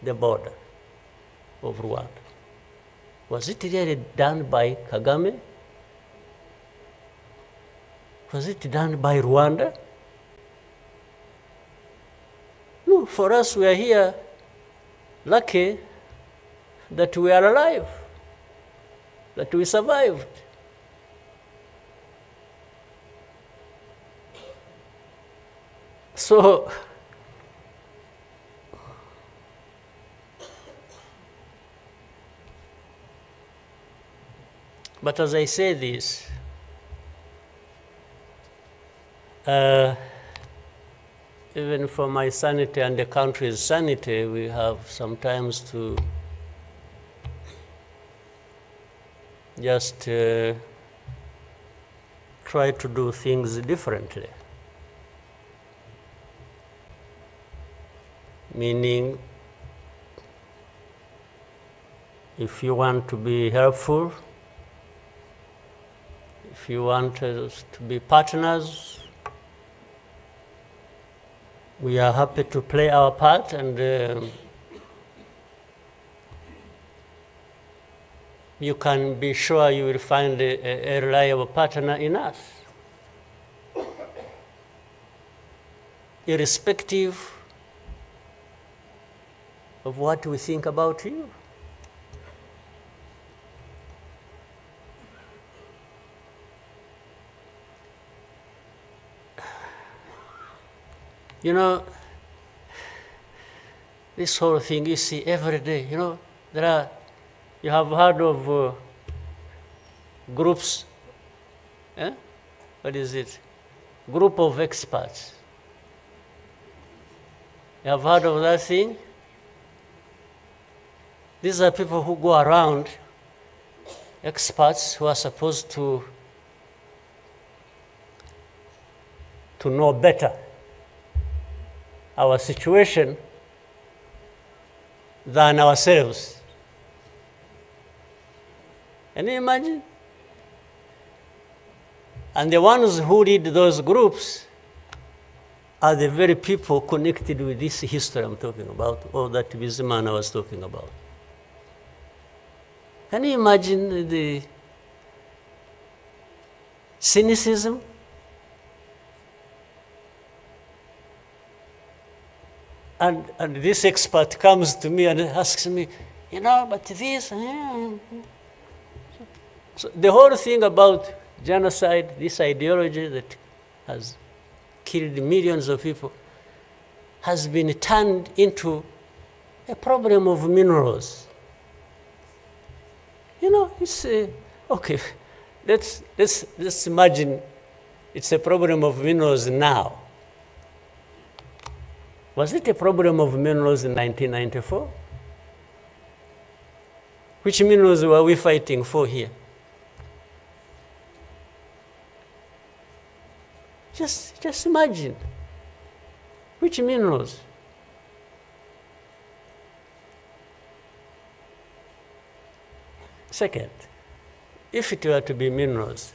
the border of Rwanda? Was it really done by Kagame? Was it done by Rwanda? No, for us, we are here lucky that we are alive, that we survived. So, but as I say this, even for my sanity and the country's sanity, we have sometimes to just try to do things differently. Meaning, if you want to be helpful, if you want us to be partners, we are happy to play our part, and you can be sure you will find a reliable partner in us, irrespective of what we think about you. You know, this whole thing you see every day, you know, you have heard of groups, what is it? Group of experts. You have heard of that thing? These are people who go around, experts who are supposed to know better our situation than ourselves. Can you imagine? And the ones who lead those groups are the very people connected with this history I'm talking about, or that Bizimana was talking about. Can you imagine the cynicism? And this expert comes to me and asks me, you know, but this. So the whole thing about genocide, this ideology that has killed millions of people, has been turned into a problem of minerals. You know, it's okay. Let's imagine it's a problem of minerals now. Was it a problem of minerals in 1994? Which minerals were we fighting for here? Just imagine. Which minerals? Second, if it were to be minerals,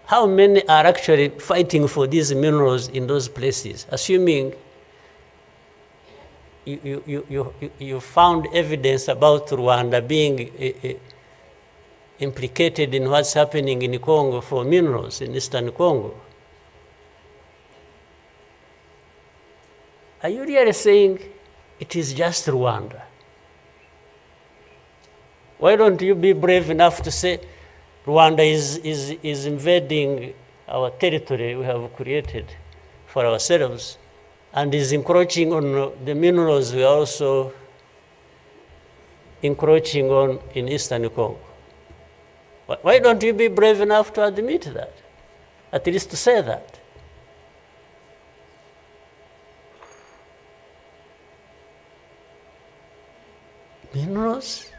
how many are actually fighting for these minerals in those places, assuming you found evidence about Rwanda being implicated in what's happening in Congo for minerals in Eastern Congo? Are you really saying it is just Rwanda. Why don't you be brave enough to say Rwanda is invading our territory we have created for ourselves and is encroaching on the minerals we are also encroaching on in Eastern Congo? Why don't you be brave enough to admit that? At least to say that. Minerals?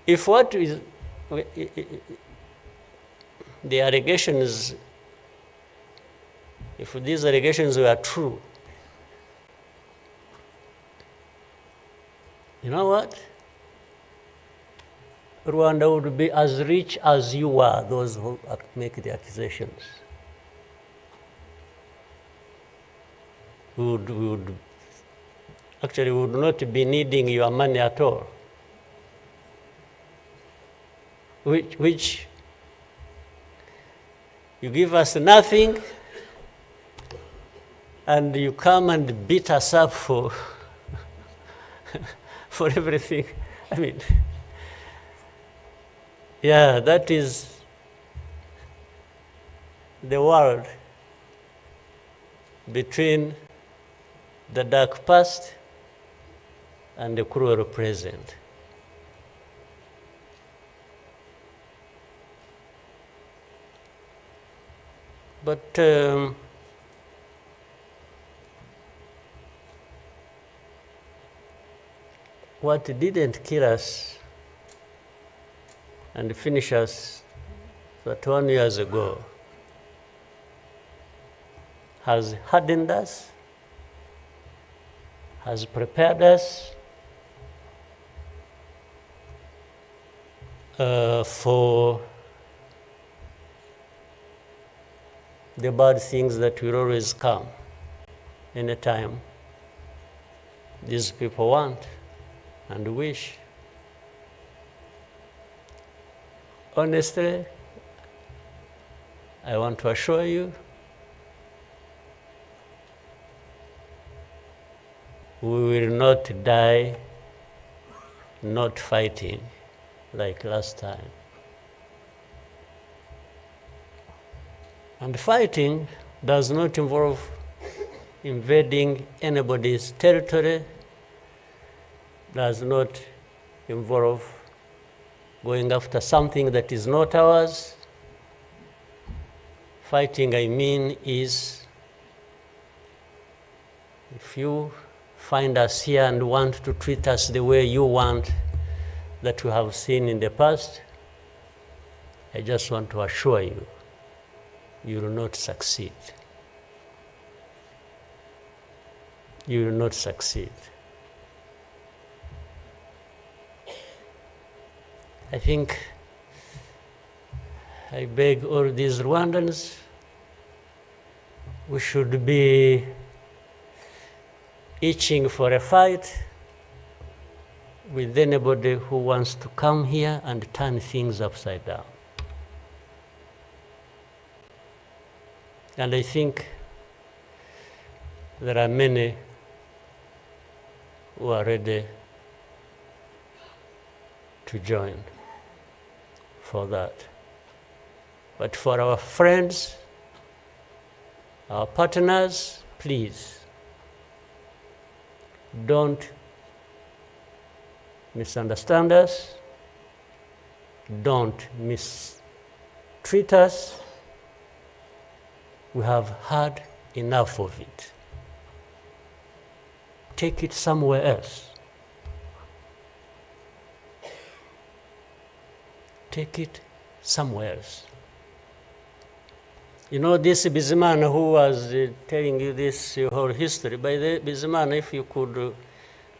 If what is the allegations, if these allegations were true, you know what? Rwanda would be as rich as you are, those who make the accusations. We would not be needing your money at all. Which you give us nothing and you come and beat us up for for everything. I mean, yeah, that is the world between the dark past and the cruel present. But what didn't kill us and finish us 21 years ago has hardened us, has prepared us for the bad things that will always come anytime these people want and wish. Honestly, I want to assure you, we will not die not fighting like last time. And fighting does not involve invading anybody's territory, does not involve going after something that is not ours. Fighting, I mean, is if you find us here and want to treat us the way you want that you have seen in the past, I just want to assure you, you will not succeed. You will not succeed. I think I beg all these Rwandans, we should be itching for a fight with anybody who wants to come here and turn things upside down. And I think there are many who are ready to join for that. But for our friends, our partners, please don't misunderstand us, don't mistreat us. We have had enough of it. Take it somewhere else. Take it somewhere else. You know, this Bizimana who was telling you this whole history, by the Bizimana, if you could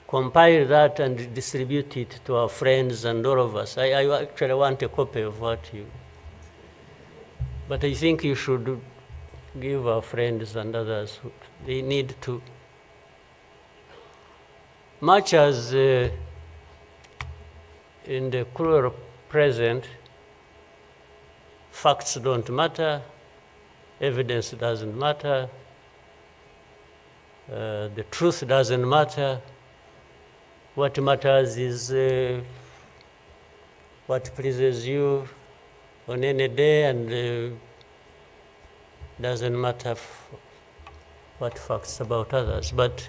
compile that and distribute it to our friends and all of us. I actually want a copy of what you... But I think you should give our friends and others, they need to, much as in the cruel present, facts don't matter, evidence doesn't matter, The truth doesn't matter. What matters is what pleases you on any day, and doesn't matter what facts about others. But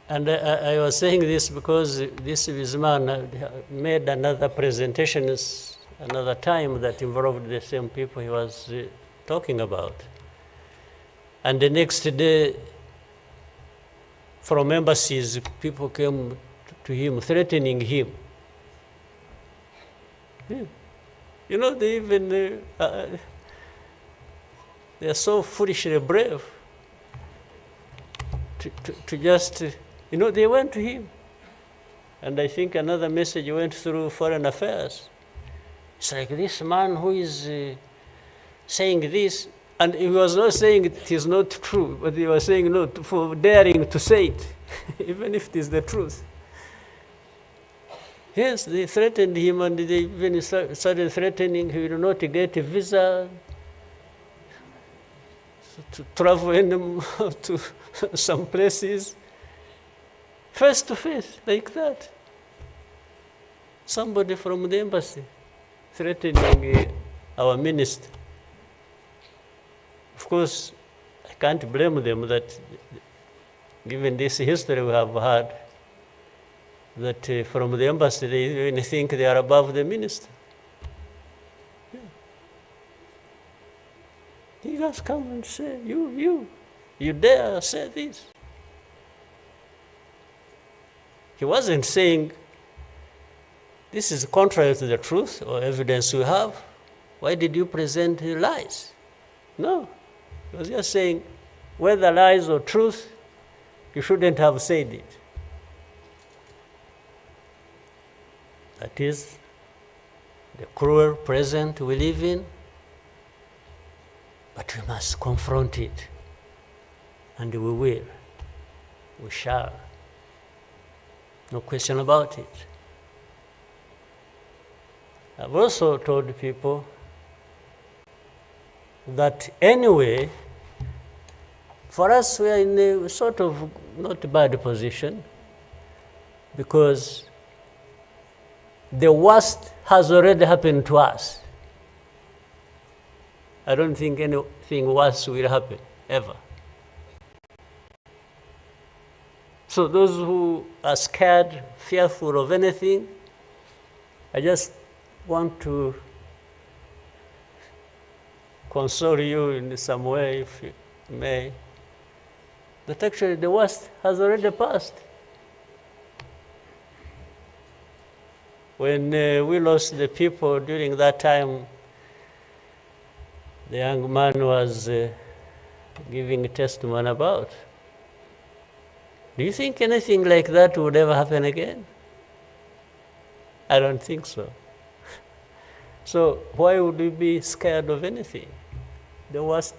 and I was saying this because this man made another presentation another time that involved the same people he was talking about. And the next day, from embassies, people came to him, threatening him. Yeah. You know, they even, they are so foolishly brave to just, you know, they went to him. And I think another message went through Foreign Affairs. It's like this man who is saying this, and he was not saying it is not true, but he was saying no for daring to say it, even if it is the truth. Yes, they threatened him, and they even started threatening he will not get a visa to travel to some places, face to face, like that. Somebody from the embassy threatening our minister. Of course, I can't blame them that, given this history we have had, that from the embassy they even think they are above the minister. Yeah. He just come and say, you dare say this. He wasn't saying, this is contrary to the truth or evidence we have. Why did you present lies? No. He was just saying, whether lies or truth, you shouldn't have said it. That is the cruel present we live in, but we must confront it, and we will. We shall. No question about it. I've also told people that anyway, for us, we are in a sort of not bad position, because the worst has already happened to us. I don't think anything worse will happen, ever. So those who are scared, fearful of anything, I just want to console you in some way, if you may, that actually the worst has already passed. When we lost the people during that time, the young man was giving a testimony about. Do you think anything like that would ever happen again? I don't think so. So why would we be scared of anything? The worst.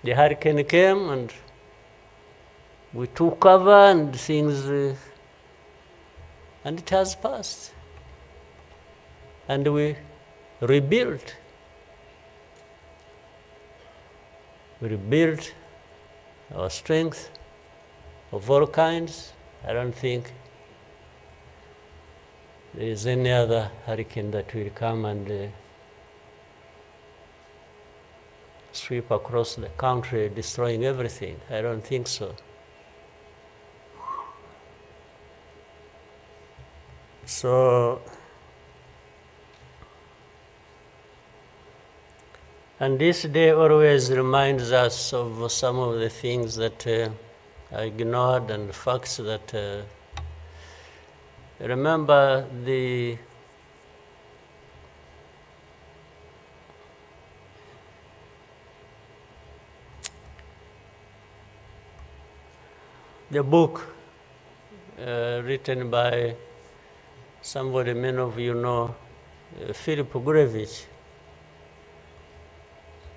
The hurricane came and we took cover and things, and it has passed. And we rebuilt. We rebuilt our strength of all kinds. I don't think there is any other hurricane that will come and sweep across the country, destroying everything. I don't think so. So, and this day always reminds us of some of the things that I ignored and the facts that remember the book written by somebody many of you know, Philip Gurevich,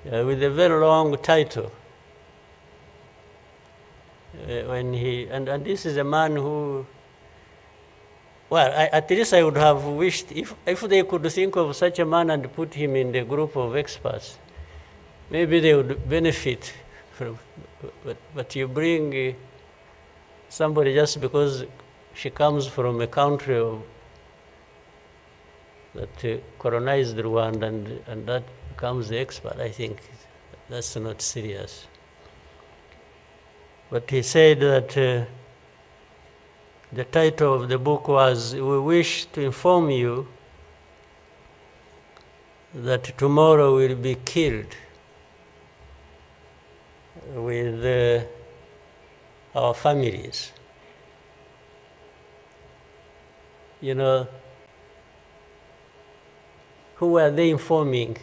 with a very long title. When he and this is a man who, well, at least I would have wished if they could think of such a man and put him in the group of experts. maybe they would benefit from, but you bring somebody just because she comes from a country that colonized Rwanda and that becomes the expert. I think that's not serious. But he said that the title of the book was, "We wish to inform you that tomorrow will be killed with our families." You know, who were they informing?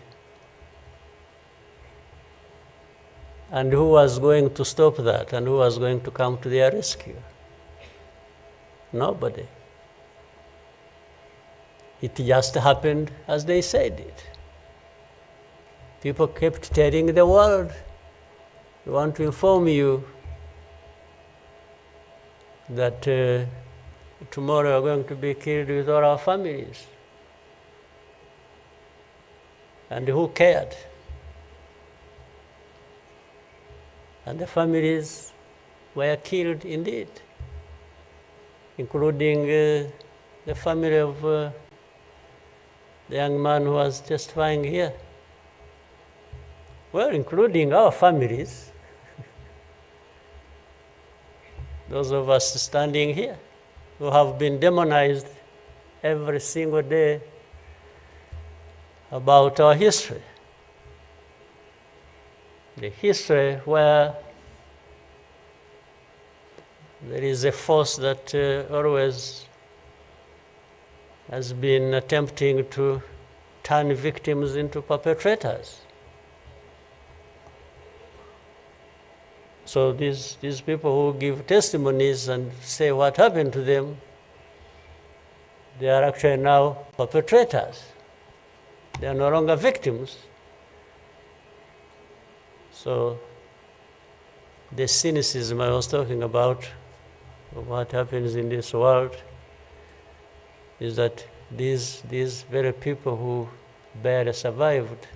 And who was going to stop that? And who was going to come to their rescue? Nobody. It just happened as they said it. People kept telling the world, "We want to inform you that tomorrow we're going to be killed with all our families." And who cared? And the families were killed indeed, including the family of the young man who was testifying here. Well, including our families, those of us standing here, who have been demonized every single day about our history. The history where there is a force that always has been attempting to turn victims into perpetrators. So these people who give testimonies and say what happened to them, they are actually now perpetrators. They are no longer victims. So the cynicism I was talking about of what happens in this world is that these very people who barely survived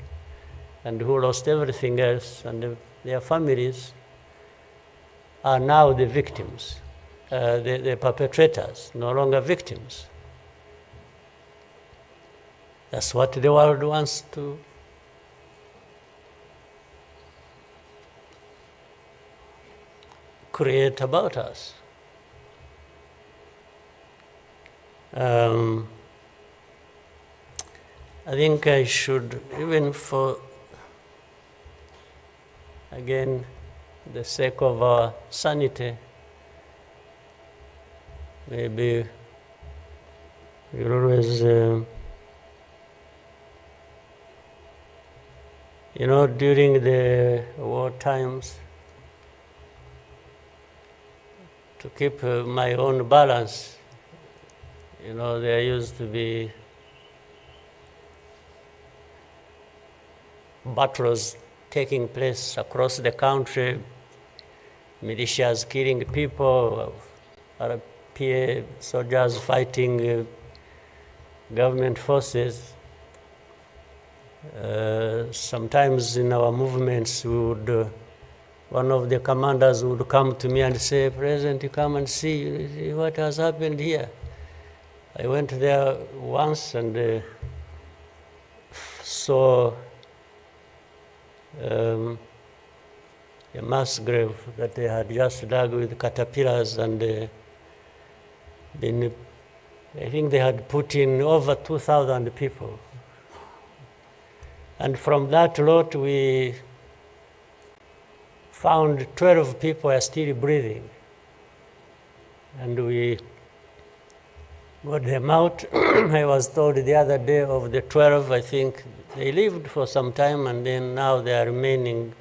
and who lost everything else and their families are now the victims, the perpetrators, no longer victims. That's what the world wants to create about us. I think I should, even for, again, the sake of our sanity, maybe we'll always, during the war times, to keep my own balance, there used to be battles taking place across the country, militias killing people, RPA soldiers fighting government forces. Sometimes in our movements, one of the commanders would come to me and say, "President, you come and see what has happened here." I went there once and saw a mass grave that they had just dug with caterpillars, and I think they had put in over 2,000 people. And from that lot, we found 12 people are still breathing. And we got them out. I was told the other day of the 12, I think they lived for some time, and then now they are remaining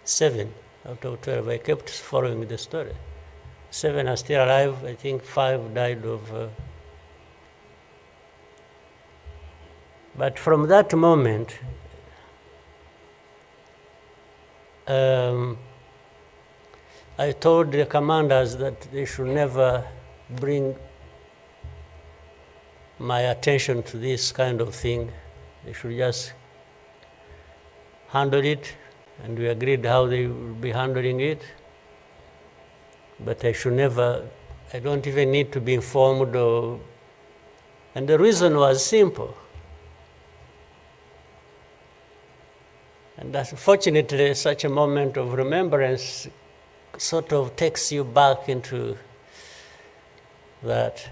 7 out of 12. I kept following the story. 7 are still alive. I think 5 died of... But from that moment, I told the commanders that they should never bring my attention to this kind of thing. They should just handle it, and we agreed how they will be handling it. But I don't even need to be informed and the reason was simple. And unfortunately, such a moment of remembrance sort of takes you back into that.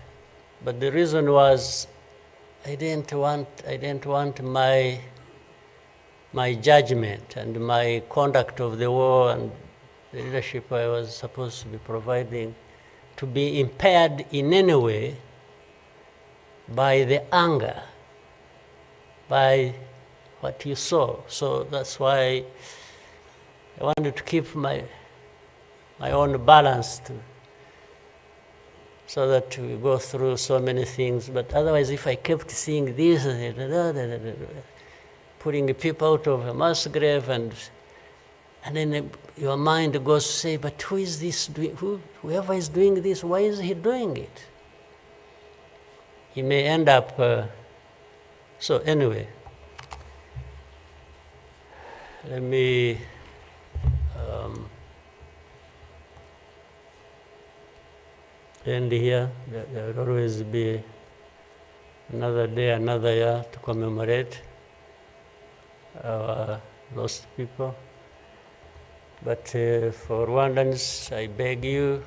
But the reason was I didn't want my judgment and my conduct of the war and the leadership I was supposed to be providing to be impaired in any way by the anger, by what you saw. So that's why I wanted to keep my own balance so that we go through so many things. But otherwise, if I kept seeing this, putting people out of a mass grave, and then your mind goes to say, but who is this doing? Whoever is doing this, why is he doing it? He may end up. So anyway, let me end here. There will always be another day, another year to commemorate our lost people. But for Rwandans, I beg you,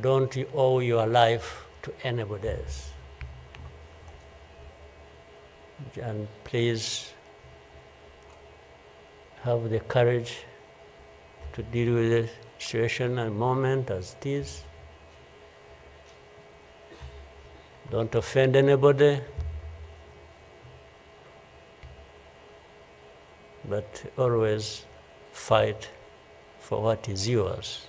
don't you owe your life to anybody else. And please have the courage to deal with the situation and moment as it is. Don't offend anybody, but always fight for what is yours.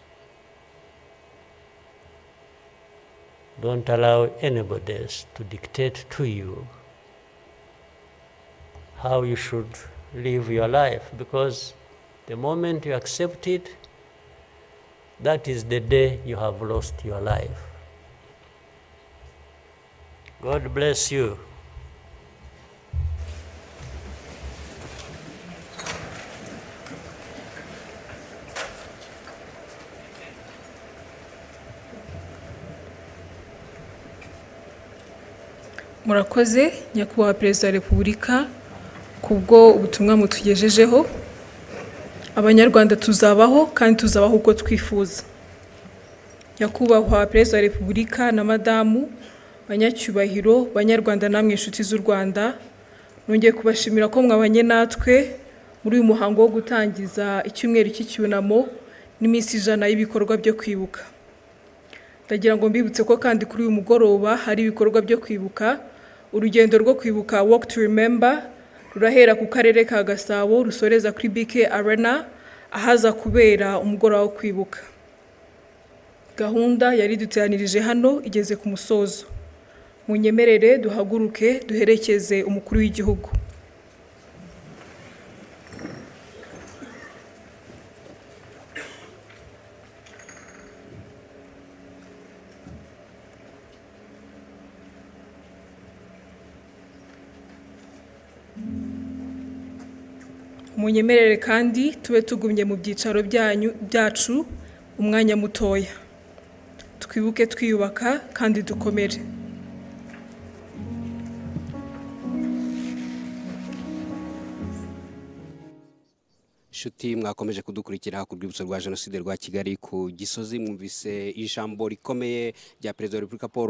Don't allow anybody else to dictate to you how you should live your life, because the moment you accept it, that is the day you have lost your life. God bless you. Murakoze nyakubahwa Perezida wa Repubulika kubwo ubutumwa mutugejejeho. Abanyarwanda tuzabaho kandi tuzabaho uko twifuza. Nyakubahwa Perezida wa Repubulika na Madamu banyacyubahiro, Banyarwanda namwe inshuti z'u Rwanda, nongeye kubashimira ko mwabanye natwe muri uyu muhango wo gutangiza icyumweru cy'icyunamo n'iminsi 100 y'ibikorwa byo kwibuka. Ndagira ngo mbibutse ko kandi kuri uyu mugoroba hari ibikorwa byo kwibuka. Urugendo rwo kwibuka Walk to Remember rurahera ku karere ka Gasabo rusoreza kuri BK Arena ahaza kubera umugoroba wo kwibuka. Gahunda yari duteranirije hano igeze ku musozo. Munyemerere duhaguruke duherekeze umukuru w'igihugu. Munyemerere kandi tube tugumye mu byicaro byacu umwanya mutoya. Twibuke twiyubaka kandi dukomere. Shuti mwakomeje kudukurikira ku rwibutso rwa Genocide rwa Kigali ku Gisozi, mwumvise ijambo rikomeye rya Perezida wa Repubulika Paul